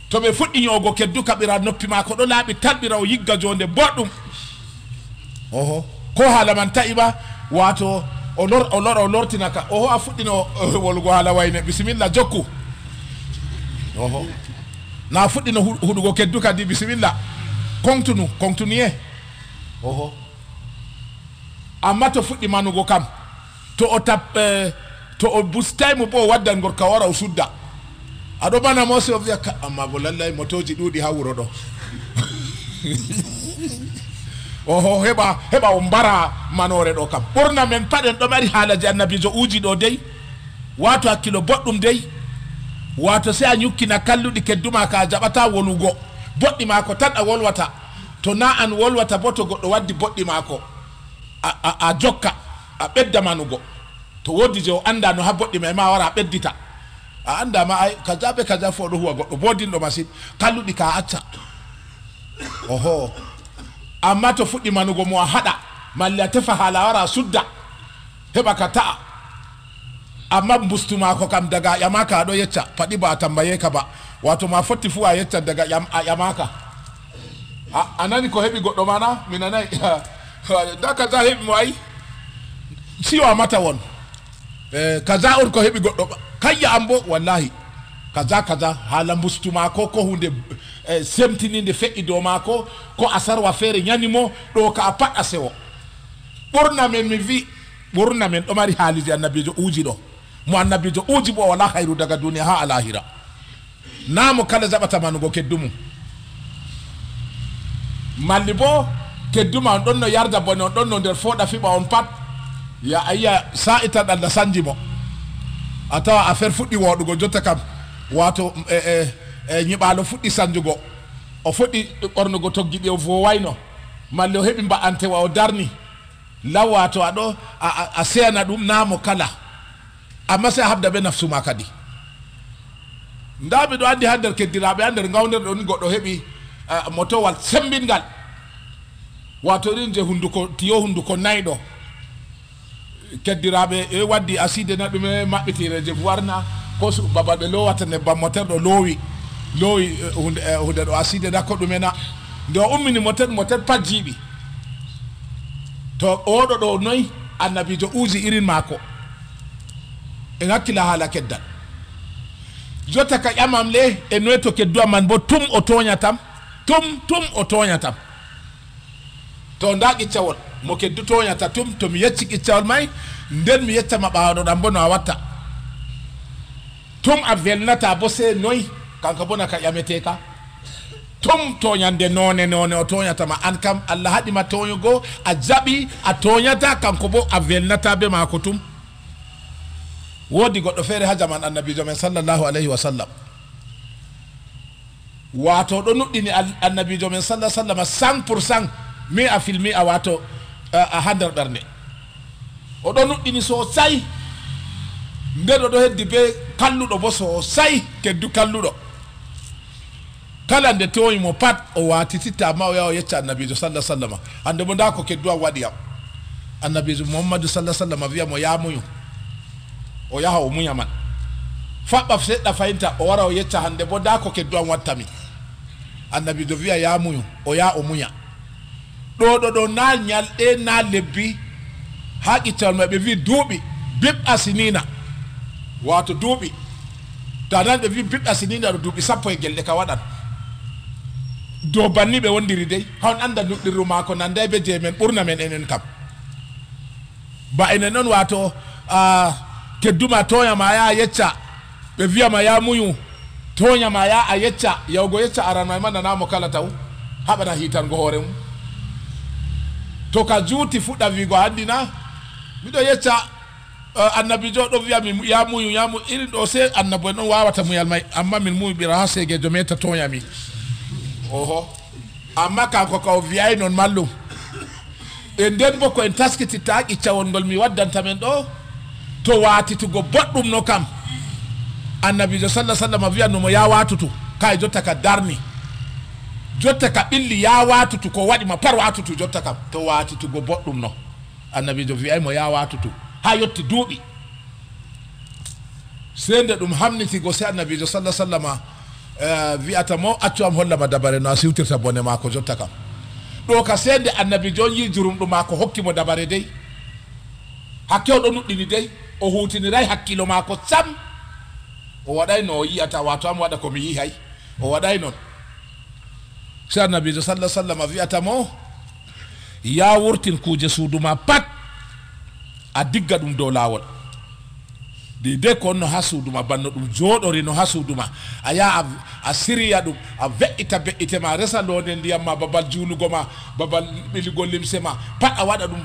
to ɓe fuɗɗi ñoogo keddu kaɓira noppi ma ko ɗo laaɓi talɓira o yigga jonde boɗɗum oho ko haala man taƴiɓa wato o lortinaka oho a fuɗɗino wolugo haala wayne bisimilla jokku oho na fuɗɗino huɗugo keddu kadi bisimilla kontunu oho amma to fuɗɗi manugo kam to o bustaymo bo o waddan gorka wara o sudda aɗo bana mosi o wiya amma bo lallay motoji ɗuuɗi ha wuro ɗo oho heɓa o mbara manore ɗo kam. ɓurna men paɗen ɗo mari haalaji annabijo uji ɗo dey wato hakkilo boɗɗum dey wato se a ñukkina kalluɗi kedduma ka a jaɓata wolugo boɗɗi mako tan a wolwata to na an wolwata bo to goɗɗo waddi boɗɗi mako a jokka a ɓedda manugo to wodi je o anda no ha boɗɗi mai ma wara a ɓeddita a anda ma ay kaja be kaja fo ɗo huwa goɗɗo bodinɗo masine kalluɗi ka acca oho amma to fuɗɗi manugo mo a haɗa malli a tefa haala wara sudda heɓa ka ta'a amma mbustumako kam daga ƴamaka aɗo yecca faɗi ba a tambaye ka ba wato ma fotti fu a yecca daga a ƴamaka a nani ko heɓi goɗɗo mana mi nanayi da kaza heɓi mo ayi siyo a mata won kaza on ko heɓi goɗɗo kayya am bo wallahi kaza haala mbustumako ko hunde semtininde feƴƴi dow mako ko asarwa feere ñanimo ɗo ka a pat a sewo ɓurna men mi wi ɓurna men ɗo mari haaliji annabijo uji ɗo mo annabijo uji bo wala hayru daga duniya ha alahira namo kala jaɓata manugo keddumum malli bo kedduma on ɗon no yarda bone on ɗon no nder foɗa fiɓa on pat ya ayiya sa'itan Allah sanji mo a tawa affaire fuɗɗi woɗugo jotta kam wato ñiɓalo fuɗɗi sanjugo o fuɗɗi ɓornugo toggiɗi o vowayno malli o heɓi mba'antewa o darni law wato aɗo a seyana ɗum namo kala amma se a habda ɓe nafsuma kadi nda ɓe ɗo andi ha nder keddiraɓe ha nder gawder ɗo ni goɗɗo heɓi motowal sembingal wato ɗin je hunduko tiyo hunduko nayɗo keddiraɓe e waddi acide na ɗume maɓɓitire je warna ko babal ɓe lowata nebbam moteur ɗo lowi hunde ɗo acide na ko ɗumena nde o ummini moteur pat jiiɓi to oɗo ɗo noyi annabijo uji irin maako en hakkila haala keddal jotta ka ƴamam le e noy to kedduwa man bo tum o toñatam tum o toñatam to nda qiccawol mo keddu toñata tum to mi yecci qiccawol may nden mi yeccama ɓawaɗo ɗam bo no a watta tum a welnata bo se noyi kanko bona ka ƴamete ka tum toñande none o toñatama an kam Allah haɗima toñugo a jaɓi a toñata kanko bo a welnata be mako tum wodi goɗɗo feere ha jaman annabijo men sallallahu alayhi wa sallam wato ɗo nuɗɗini annabijo men sallah sallam 100% mi a filmi a wato a ha nder ɓernde oɗo nuɗɗini sosai nden oɗo heddi be kalluɗo bo sosai keddu kalluɗo kala nde toyimo pat o watititta amma o yaha o yecca annabijo sallah sallama hande mo nda ko keddu am waɗiyam annabijo muhammadou sallah sallama wiyamo ya muyu o yaha o muya man faɓɓa seɗɗa fayinta o wara o yecca hande bo nda ko keddu am wattami annabijo wiya ya muyu o yaha o muya ɗo na ñalɗe na lebbi ha qiccawol maɓe wi duuɓi biɓɓa sinina wato duuɓi ta nan ɓe wi biɓɓa sinina ɗo duuɓi 10 e gelɗe ka waɗan dow banni ɓe wondiri dey hawon anda nuɗɗirru mako nanday be je men ɓurna men enen kam ba enen noon wato kedduma toñama ya yecca ɓe wiyama ya muyu toñama ya a yecca yawgo yecca aranma ma nanamo kala taw haɓana hitango hoore mum to ka juuti fuɗɗa wigo andina miɗo yecca annabijo ɗo wiyami ya muyu irin ɗo se annabo en ɗon wawata muyal may amma min muyɓira ha segejo meta toñami oho amma kanko ka o wiyay noon mallum e nden bo ko en taskititta ha qiccawol ngol mi waddantamen ɗo to watitugo boɗɗum no kam annabijo sallah sallam wiyannomo ya watutu kay jotta ka darni jotta ka ɓilli ya watutu ko waɗima par watutu jotta kam to watitugo boɗɗum no annabijo wiyaymo ya watutu ha yetti duuɓi sende ɗum hamnitigo se annabijo sallah sallama wiyata mo accu am hollama dabare no a siwtirta bone mako jotta kam ɗo ka sende annabijo on yi jurumɗo mako hokkimo dabare dey hakke o ɗo nuɗɗini dey o hutiniray hakkilo mako sam o waɗay no o yiyata wato am waɗa komi yi hay o waɗay noon se annabijo sallah sallama wiyata mo ya wurtin kuje suuduma pat a digga ɗum dow lawol de ko onno ha suuduma banno ɗum jooɗori no ha suuduma a yaha a siriya ɗum a ve'ita ma resa londe ndiyam ma babal juulugo ma babal ɓiligol limse ma pat a waɗa ɗum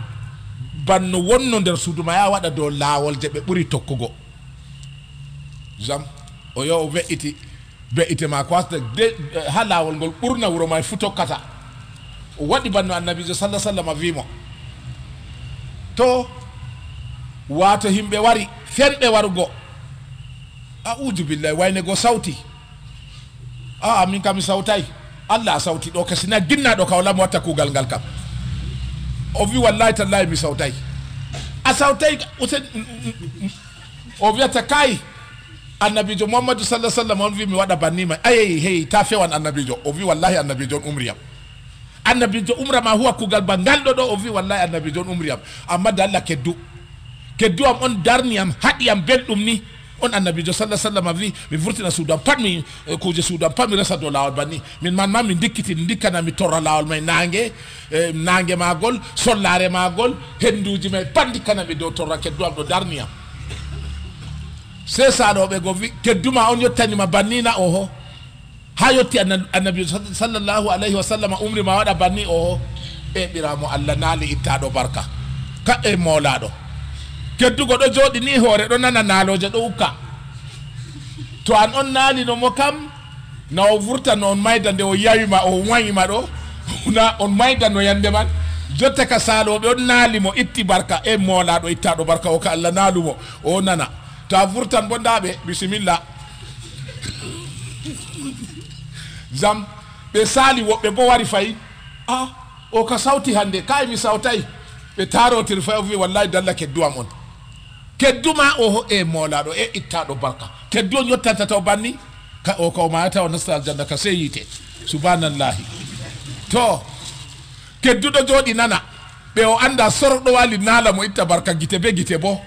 banno wonno nder suuduma ya waɗa dow lawol je ɓe ɓuri tokkugo jam o yo o ve'ite ma ko hasde ha lawol ngol ɓurna wuro ma fu tokkata o waɗi banno annabijo sallah sallam wimo to wato himɓe wari fenɓe warugo a'udhu billahi wayne go sawti min kam mi sawtay Allah sawti ɗo kasina ginnaɗo ka wala mo watta kugal ngal kam o wi wallahi tallahi mi sawtay a sawtay o wiyata kay annabijo muhammadu sallah sallam on wi mi waɗa bannima ayi hey ta fewan annabijo o wi wallahi annabijo on umriyam annabijo umra ma huwa kugal ba ngalɗo ɗo o wi wallahi annabijo on umriyam amma da Allah keddu am on darniyam haɗiyam belɗum ni on annabijo sallallahu alaihi wasallam wi mi vurtina suudan pat mi kuje suudan pat mi resa do lawol banni min man ma mi dikkiti dikkana mi torra lawol may nange magol sollare magol henduji may pandi kana mi do torra keddu am do darniyam c'est ça do be go wi kedduma on yottanima bannina oho ha yotti annabi sallallahu alaihi wasallam umri ma wada banni oho e biramo Allah naali ittado barka ka e molado keddugo do jodi ni hore do nana naloje do ukka to an on naali no mo kam na o vurta non mayda nde o yawima o wayima do na on mayda no yande man jotta ka salobe on naali mo itti barka e molado ittado barka o ka Allah naalumo o nana ta vurtan bondabe bismillah zam be sali wobbe bo wari fayi o ka sauti hande kay mi sautay be tarotir fa wi wallahi dalla kedduam on kedduma o e molado e ittado barka keddo nyottata taw banni ka o ko maata o nasal janna ka seyite subhanallahi to keddudo jodi nana be o anda sordo wali nala mo itta barka gite be gite bo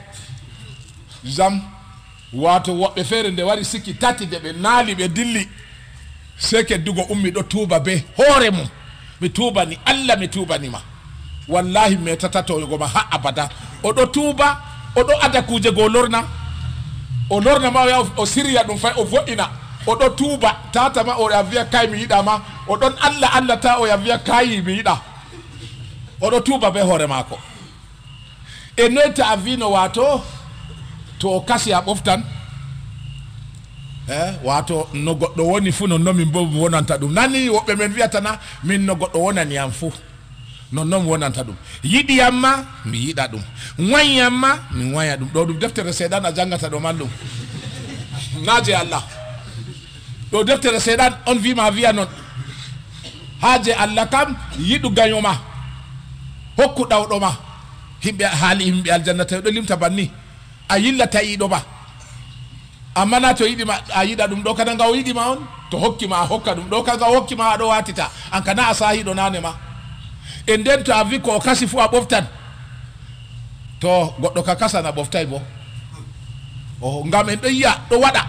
zam wato wobbe fere nde wari sikki tati de be naali be dilli se keddugo ummi do tuba be hore mum mi tuba ni Allah mi tuba ni ma wallahi me tatato go ma ha abada o do tuba o do ada kuje go lorna o lorna ma o siriya dum fay o vo'ina o do tuba tata ma o ya via kay mi yida ma o don Allah ta o ya via kay mi yida o do tuba be hore mako e neta avino wato to kasi a boftan wato no goddo woni fu non min bo wonanta dum nani wobbe men wiatana min no goddo wonani am fu non wonanta dum yidi yamma mi yida dum wanyamma mi wanya dum do dum deftere sedan a jangata do mallum naje Allah do deftere sedan on vi ma via non haje Allah kam yidu ganyoma hokku dawdo ma himbe hali himbe aljannata do limta banni a yillata yido ba amma na to yidi ma a yida dum do kada ngaw yidi ma on to hokki ma hokka dum do kaga hokki ma do watita an kana asahi do nane ma en den to avi ko kasi fu a boftan to goddo ka kasa na boftay bo o ngam en do yiya do wada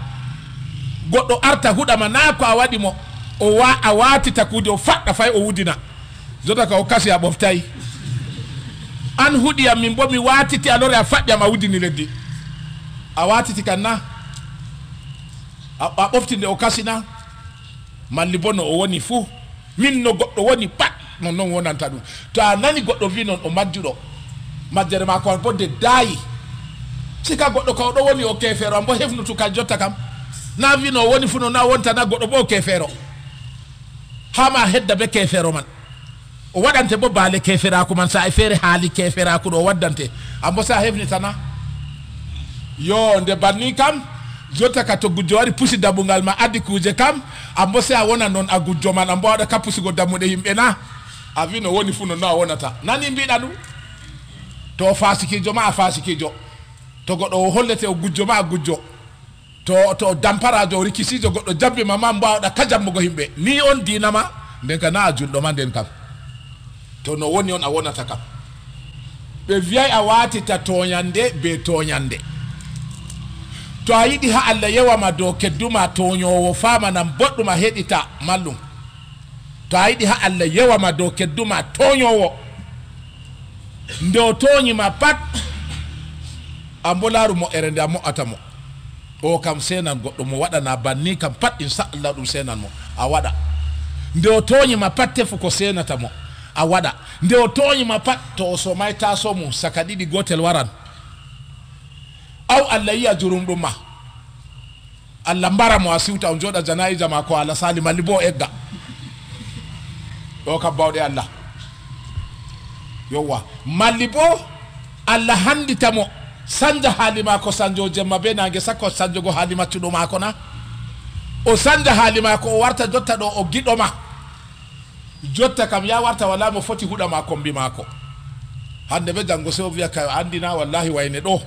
goddo arta hudama na ko a wadi mo o wa a watita kude o fadda fay o wudina jota ka o kasi a boftay an hudi am min bo mi watiti alore a faddi am a wudini leddi a watiti kanna a boftinde o kasina malli bono o woni fu min no goddo woni pat non wonanta dum to a nani goddo vi non o majjudo majjere ma ko bodde daayi sika goddo ko do woni o kefero ambo hefnutu ka jotta kam na vi no woni fu no na wonta na goddo bo kefero hama hedda be kefero man o wadante bo baale kefera ko man sa e fere haali kefera ko do waddante ambo sa hefni tana yo nde banni kam jotta ka to gujjo wari pusi dabungal ma addi kuje kam ambo sa wona non a gujjo man ambo wada kapusigo dammude himbe na a vi no woni fu no na wonata nani mbiida dum to fasikijo ma fasikijo to goddo o hollete o gujjo ma gujjo to damparajo rikisijo goddo jabbe mama mbawda kajammugo himbe ni on dinama den kana juldo man den kam to no woni on a wonata kam be viyay a watita toñande be toñande to a yidi ha Allah yewama do kedduma toñowo fama nan bodduma hedita mallum to a yidi ha Allah yewama do kedduma toñowo ndo toñi ma pat ambolaru mo erende mo atamo o kam senan goddo mo wadana banni kam pat inshallah dum senan mo a wada ndo toñi ma pat tefu ko senata mo a wada ndo toñi ma pat to so may taso mu sakadidi gotel waran aw Allah ya jurum dum ma Allah mbara mo asiwta on joda janaiza ma ko ala sali malibo egga o ka bawde Allah yowa malibo Allah handita mo sanja halima ko sanjo jemma be nange sakko sanjo go halima tudo ma ko na o sanja halima ko warta jotta do o gido ma jotta kam ya warta wala mo foti huda ma ko mbi mako hande be jango so via kay andina wallahi wayne do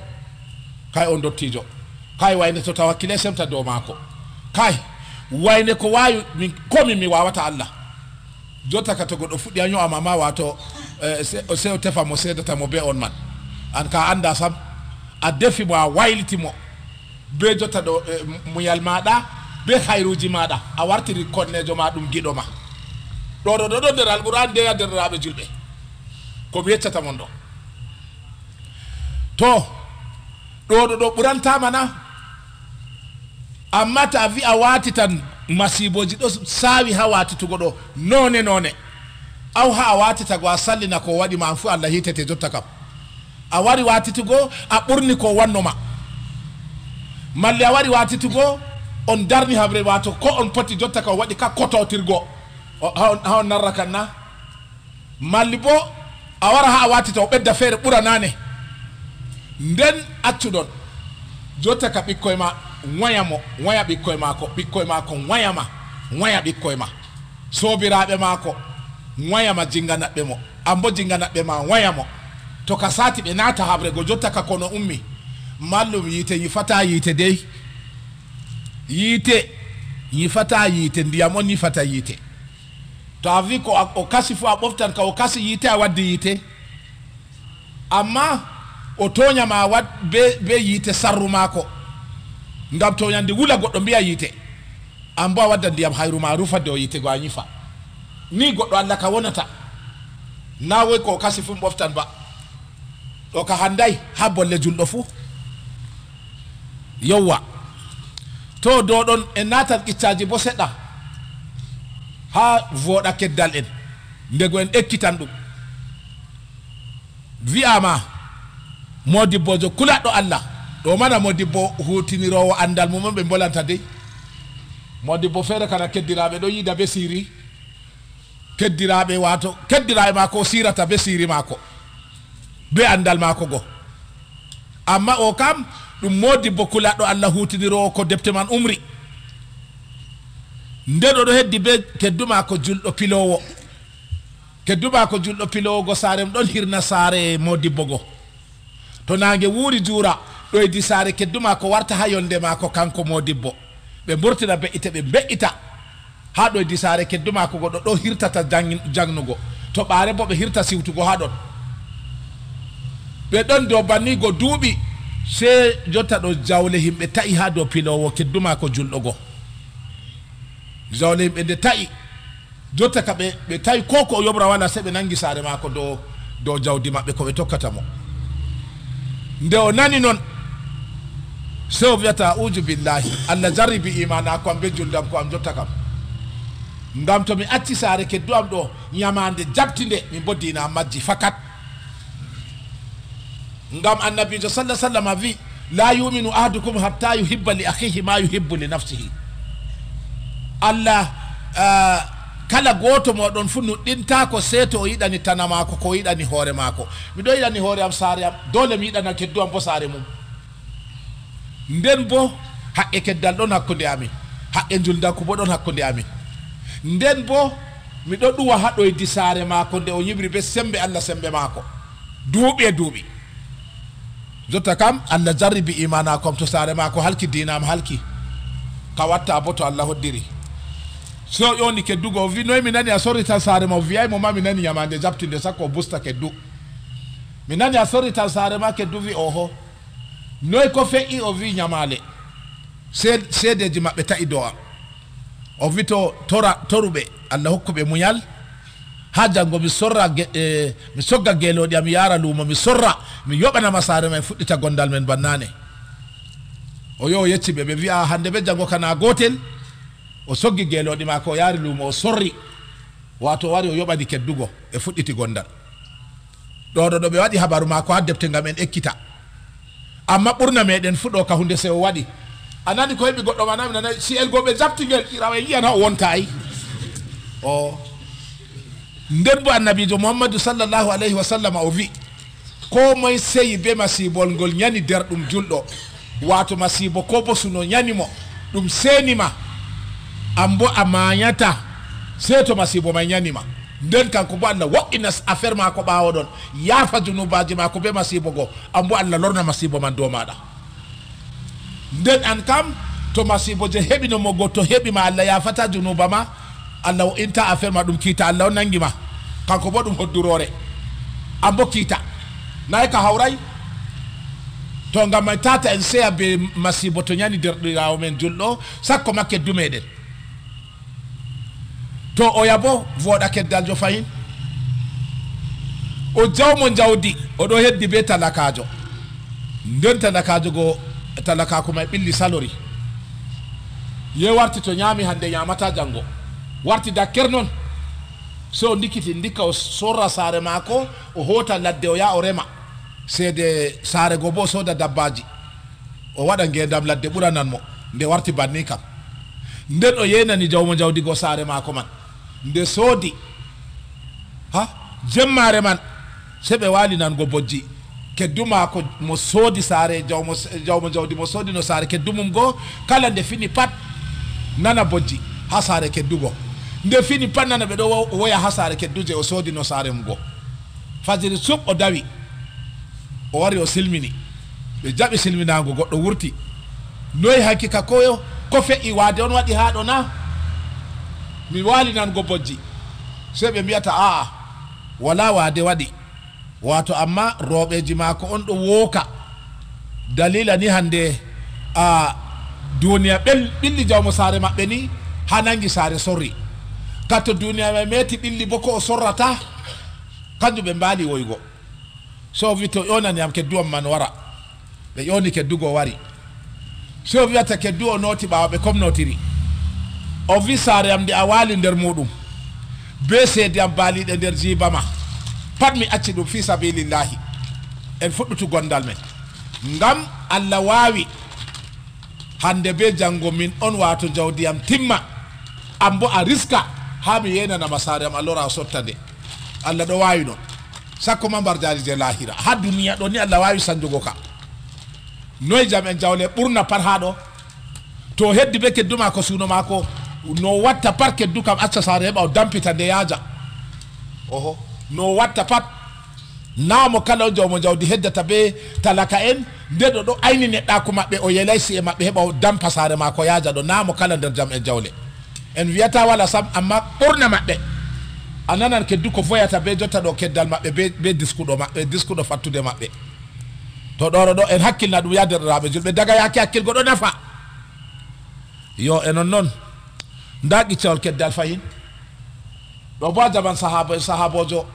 kay on dottijo kay wayne to tawakkile semta do mako kay wayne ko wayu min komi mi wawata Allah jotta ka to godo fudi anyo amama wato se o tefa mo sedata mo be on man an ka anda sam a defi mo a wayliti mo be jotta do muyal maɗa be hayruji maɗa a wartiri konnejo ma ɗum giɗo ma ɗo nder alquran de ya derraɓe julɓe ko mi yeccata mon ɗo to ɗo ɓurantama na amma ta wi a wati tan masiboji ɗo sawi ha watitugo ɗo none aw ha a watitago a sallina ko waɗi ma fu Allah hitete jotta kam a wari watitugo a ɓurni ko wannoma malli a wari watitugo on darni habre wato ko on poti jotta ka waɗi ka kototirgo ha on narra kan na malli bo a wara ha a watita o ɓedda feere ɓura nane nden accuɗon jotta ka ɓikkoye ma waya ɓikkoye mako waya ɓikkoye ma sobiraɓe mako wayama jinganaɓɓe mo ambo jinganaɓɓe ma wayamo to ka sati ɓe naata habre go jotta ka kono ummi mallum yite yifata yite dey yite yifata yite ndiyam on yifata yite to a wi ko o kasi fu a ɓoftan ka o kasi yite a waddi yite amma o toñama wad be yite sarru mako ngam toñande wula goɗɗo mbiya yite an bo a wadda ndiyam hayru ma rufade o yite go a yifa ni goɗɗo Allah ka wonata na woy ko kasi fu ɓoftan ba ɗo ka handay ha bolle julɗo fu yowwa to do ɗon en natal ƴiccaji bo seɗɗa ha voɗa keddal en ndego en ekkitan ɗum wi'ama modibbojo kulaɗɗo Allah ɗo mana modibbo hutinirowo andal mumon ɓe bolanta dey modibbo feere kana keddiraɓe ɗo yida be siri keddiraɓe wato keddiraɓe mako sirata be siri mako be andal mako go amma o kam ɗum modibbo kulaɗɗo Allah hutinirowo ko debte man umri ndeɗo ɗo heddi be kedduma ko julɗo pilowo go saare ɗon hirna saare modibbo go to nange wuuri juura ɗo e di saare kedduma ko warta ha yonde mako kanko modibbo ɓe mburtina be'ite ɓe be'ita ha ɗo e di saare kedduma ko goɗɗo ɗo hirtata jangnugo to ɓaare bo ɓe hirta siwtugo ha ɗon ɓe ɗon dow bannigo duuɓi se jotta ɗo jawle himɓe ta'i ha dow pilowo kedduma ko julɗo go jawle himɓe nde ta'i jotta ka ɓe tawi ko o yobra wala se ɓe nangi saare mako dow jawdi maɓɓe ko ɓe tokkata mo nde o nani noon se o wiyata uju billahi Allah jarribi imana ko am be juldam ko am jotta kam ngam to mi acci saare keddu am ɗo ñamande jabtinde mi boddina majji fakat ngam annabijo sallah sallam a wi la yuminu ahadukum hatta yuhibba li akhihi ma yuhibbu li nafsihi Allah kala goto moɗon fu nuɗɗinta ko seeto o yiɗani tana mako ko yiɗani hoore mako miɗo yiɗani hoore am saare am dole mi yiɗana keddu am bo saare mum nden bo haqqe keddal ɗon hakkude amin haqqe juldanku bo ɗon hakkude amin nden bo miɗo ɗuwa haɗoydi saare mako nde o yimri be sembe Allah sembe mako duuɓi e duuɓi jotta kam Allah jarribi imana kom to saare mako halki dinam halki ka watta bo to Allah hoddiri so ƴoni keddugo o wi noy mi nani a sorritan saare ma o wiyaymo ma mi nani yamande jabtinde sakko o busta keddu mi nani a sorritan saare ma keddu wi oho noy ko fe'i o wi ñamale seedeji maɓɓe ta'i dow am o wi to toruɓe Allah hokkuɓe muñal ha janggo mi sogga geeloɗi am mi yara luumo mi sorra mi yoɓanama saare ma fuɗɗita gondal men bannane o yo yecciɓe ɓe wiya hande ɓe janggo kana gotel o soggi geeloɗi ma ko o yaari luumo o sorri wato wari o yoɓani keddugo e fuɗɗiti gondal ɗo ɓe waɗi habaru mako ha defte ngam en ekkita amma ɓurna meɗen fuɗo ka hunde sewo waɗi a nani ko heɓi goɗɗo ma nami nana si el goɓe jabtigel irawa yiyana o wonta ay o nden bo annabijo muhammadu sallllahu alayhi wa sallam o wi ko moye seyi be masibol ngol ñani nder ɗum julɗo wato masibo ko bo suno ñanimo ɗum senima an bo a mañata sey to masibo may ñanima nden kanko bo Allah wo'ina affaire ma ko ɓawo ɗon yaafa junubaji ma ko be masibo go an bo Allah lorna masibo man dow maɗa nden an kam to masibo je heɓinomo go to heɓima Allah yafata junuba ma Allah wo'inta affaire ma ɗum kiita Allah o nangima kanko bo ɗum hoddurore an bo kiita nayi ka hawray to ngam may tata en seya be masibo to nyani derɗirawo men julɗo sakko makke dumeɗen to o yabo voɗa keddal jo fayin o jawmo jawdi oɗo heddi be talakajo nden talakajo go talakako may ɓilli salori ye warti to ñaami hande ñamata janggo warti dakker noon so ndikiti ndikka o sorra saare maako o hoota ladde o ya o rema seede saare go bo soda dabbaji o waɗa ngendam ladde ɓuranan mo nde warti banni kam nden o yenani jawmo jawdi go saare maako man nde soodi ha jemmare man se ɓe walinan go bojji kedduma ko mo soodi saare jawmo jawdi mo soodi no saare keddumum go kala nde fini pat nana bojji ha saare keddugo nde fini pat nana ɓe ɗo woya ha saare kedduje o soodi no saare mum go fajiri sub o dawi o wari o silmini ɓe jaɓi silminago goɗɗo wurti noyi hakkika koyo ko fe'i waade on waɗi ha ɗo na mi walinan go bojji se ɓe mbiyata aa wala waade waɗi wato amma roɓeji mako on ɗo wooka dalila ni hande duniya ɓilli jawmo saare maɓɓe ni ha nangi saare sorri katto duniya mai meti ɓilli bo ko o sorrata kanjum ɓe mbaali woygo so wi to ƴonaniyam kedduwam man wara ɓe ƴoni keddugo wari so wiyata keddu o nooti ɓawa ɓe komnotiri o wi saare am nde a waali nder muɗum be seedi am baaliɗe nder jibama pat mi acci ɗum fi sabilillahi en fuɗɗutu gondal men ngam Allah waawi hande be janggo min on wato jawdiyam timma am bo a riska ha mi yenanama saare am allora a sotta nde Allah ɗo waawi noon sakko ma mbarjaji je lahira ha duniya ɗo ni Allah waawi sanjugo ka noy jam en jawle ɓurna pat ha ɗo to heddi be kedduma ko suno mako no watta pat keddu kam acca saare heɓa o dampita nde yaaja oho no watta pat naamo kala o jawmo jawdi heddata be talaka en nde ɗo ɗo ayni neɗɗako maɓɓe o yelaysi e maɓɓe heɓa o dampa saare ma ko yaaja ɗo naamo kala nder jam en jawle en wiyata wala sam amma ɓurna maɓɓe a nanan keddu ko foyata be jotta ɗo keddal maɓɓe be diskuɗo maɓɓe diskuɗo fattude maɓɓe to ɗoro ɗo en hakkilna ɗum yaderɗiraɓe julɓe daga yaki hakkilgo ɗo nafa yo enon noon nda ƴiccewol keddal fayin ɗo bo jaman sahabojo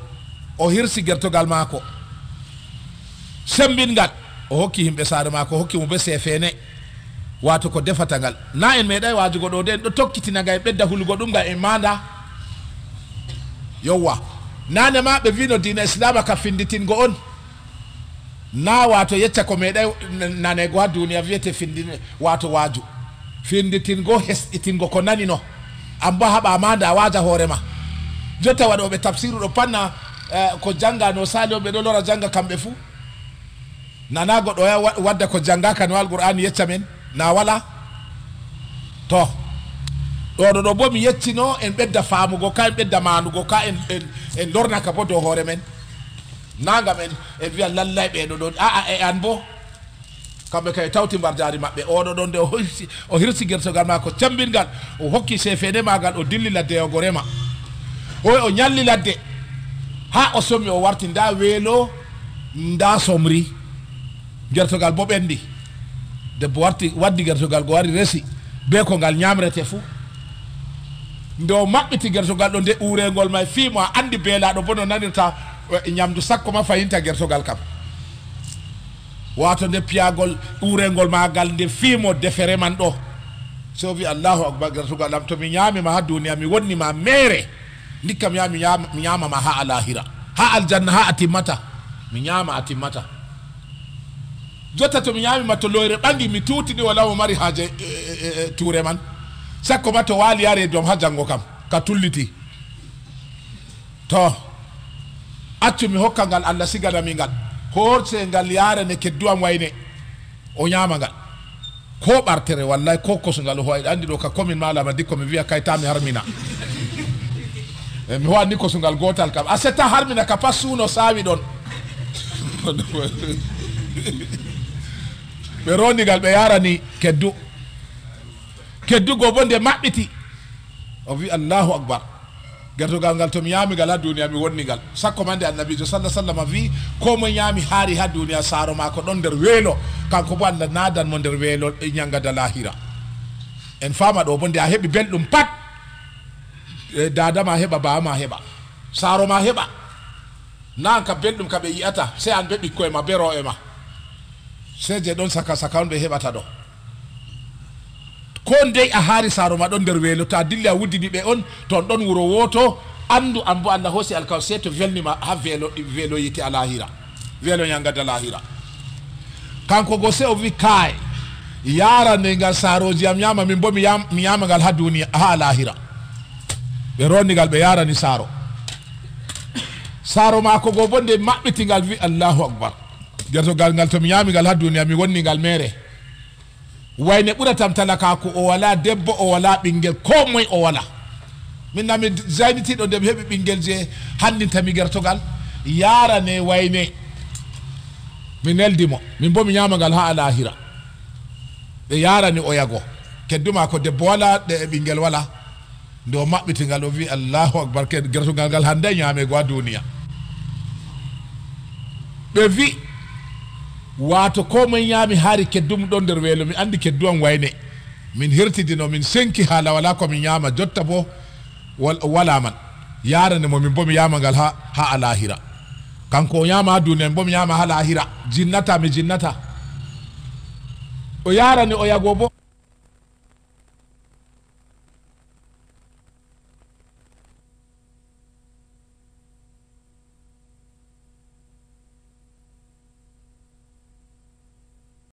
o hirsi gertogal maako sembingal o hokki himɓe saare maako o hokki mo be sefene wato ko defata ngal na en meeɗay wajugo ɗo de en ɗo tokkitinaga en ɓedda hulugo ɗum ga en manda yowwa nane ma ɓe wino dina islama ka finditingo on na wato yecca ko meeɗay nanego ha duniya wiyete findine wato waaju finditingo hesɗitingo ko nani no an bo haɓa manda a waaja hoorema jotta waɗoɓe tafsiru ɗo panna ko janga no sali o ɓe ɗo lora janga kamɓe fuu nana goɗɗo ya wadda ko jangaka no alqur'ani yecca men na wala to ɗoɗo ɗo bo mi yeccino en ɓedda faamugo ka en ɓedda manugo ka en lornaka bo dow hoore men nagam en wiya lallay ɓeɗo ɗon aa e an bo kamɓe kay tawti mbarjari maɓɓe oɗo ɗon nde o hirsi gertogal ma ko cambingal o hokki sefene magal o dilli ladde yogo rema o ñalli ladde ha o sommi o warti nda weelo nda somri gertogal bo ɓendi debbo waddi gertogal go wari resi be ko ngal ñamrete fuu nde o maɓɓiti gertogal ɗo nde urengol may fiimo a andi beelaɗo bo no nanirta ñamdu sakko ma fayinta gertogal kam wato nde piyagol urengol magal nde fiimo defere man ɗo so wi allahu akbar gertogal am to mi ñamima ha duniya mi wonnima mere ndikka mi ñamama ha alahira ha aljanna ha a timmata mi ñama a timmata jotta to mi ñamima to loyre ɓangi mi tutini wala mo mari haaje tuure man sakko ma to waali yare joom ha janggo kam ka tulliti to accu mi hokka ngal Allah siganami ngal horse ngal yarane kedduwam wayne o ñama ngal ko ɓartere wallay ko kosungal o hoyɗe andi ɗo ka commune malama dikko mi wiya kayta mi harmina mi howanni kosungal gotal kam a setta harmina ka pas suuno sawi ɗon ɓe rondigal ɓe yarani keddugo bo nde maɓɓiti o wi allahu akbar gertogal ngal to mi yami gal ha duniya mi wonni gal sakko mande annabijo sallallahu alaihi wasallam wi ko mo yami haari ha duniya saro mako don der weelo kanko bo Allah nadan mo der weelo e nyangada lahira en fama do bonde a hebi beldum pat dada ma heba ba ma heba saro ma heba nan ka beldum ka be yiata se an be bikko e ma bero e ma se je don saka saka on be hebata do ko ndey a haari saro ma don der weelo ta dilla wuddini be on ton don wuro woto andu ambo anda hosi alkaw seto velnima ha velo yiti alahira velo nyangada lahira kanko go se o wi kay yara ne ngal saroji am nyama min bo mi yama ngal ha duniya ha alahira be ronni gal be yara ni saro ma ko go bonde mabbiti ngal wi Allahu akbar gerto gal ngal to mi yami ngal ha duniya mi wonni ngal mere wayne ɓuratam talaka ko o wala debbo o wala ɓinguel ko moye o wala min nami zaynitiɗo nde mi heeɓi ɓinguel je hanndintami gertogal yarane wayne mi neldimo min bo mi ñamagal ha alahira ɓe yarani o yago kedduma ko debbo wala ɗe e ɓinguel wala nde o maɓɓitigal o wi Allahu akbar gertogal ngal hande ñame go a duniya ɓe wi wato ko man yami haari keddum ɗon nder weelo mi andi kedduam wayne min hertidino min senki haala wala ko min yama jotta bo wala man yarane mo min bo mi yama ngal ha alahira kanko o yama ha duniya min bo mi yama ha alahira jinnata mi jinnata o yarani o yago bo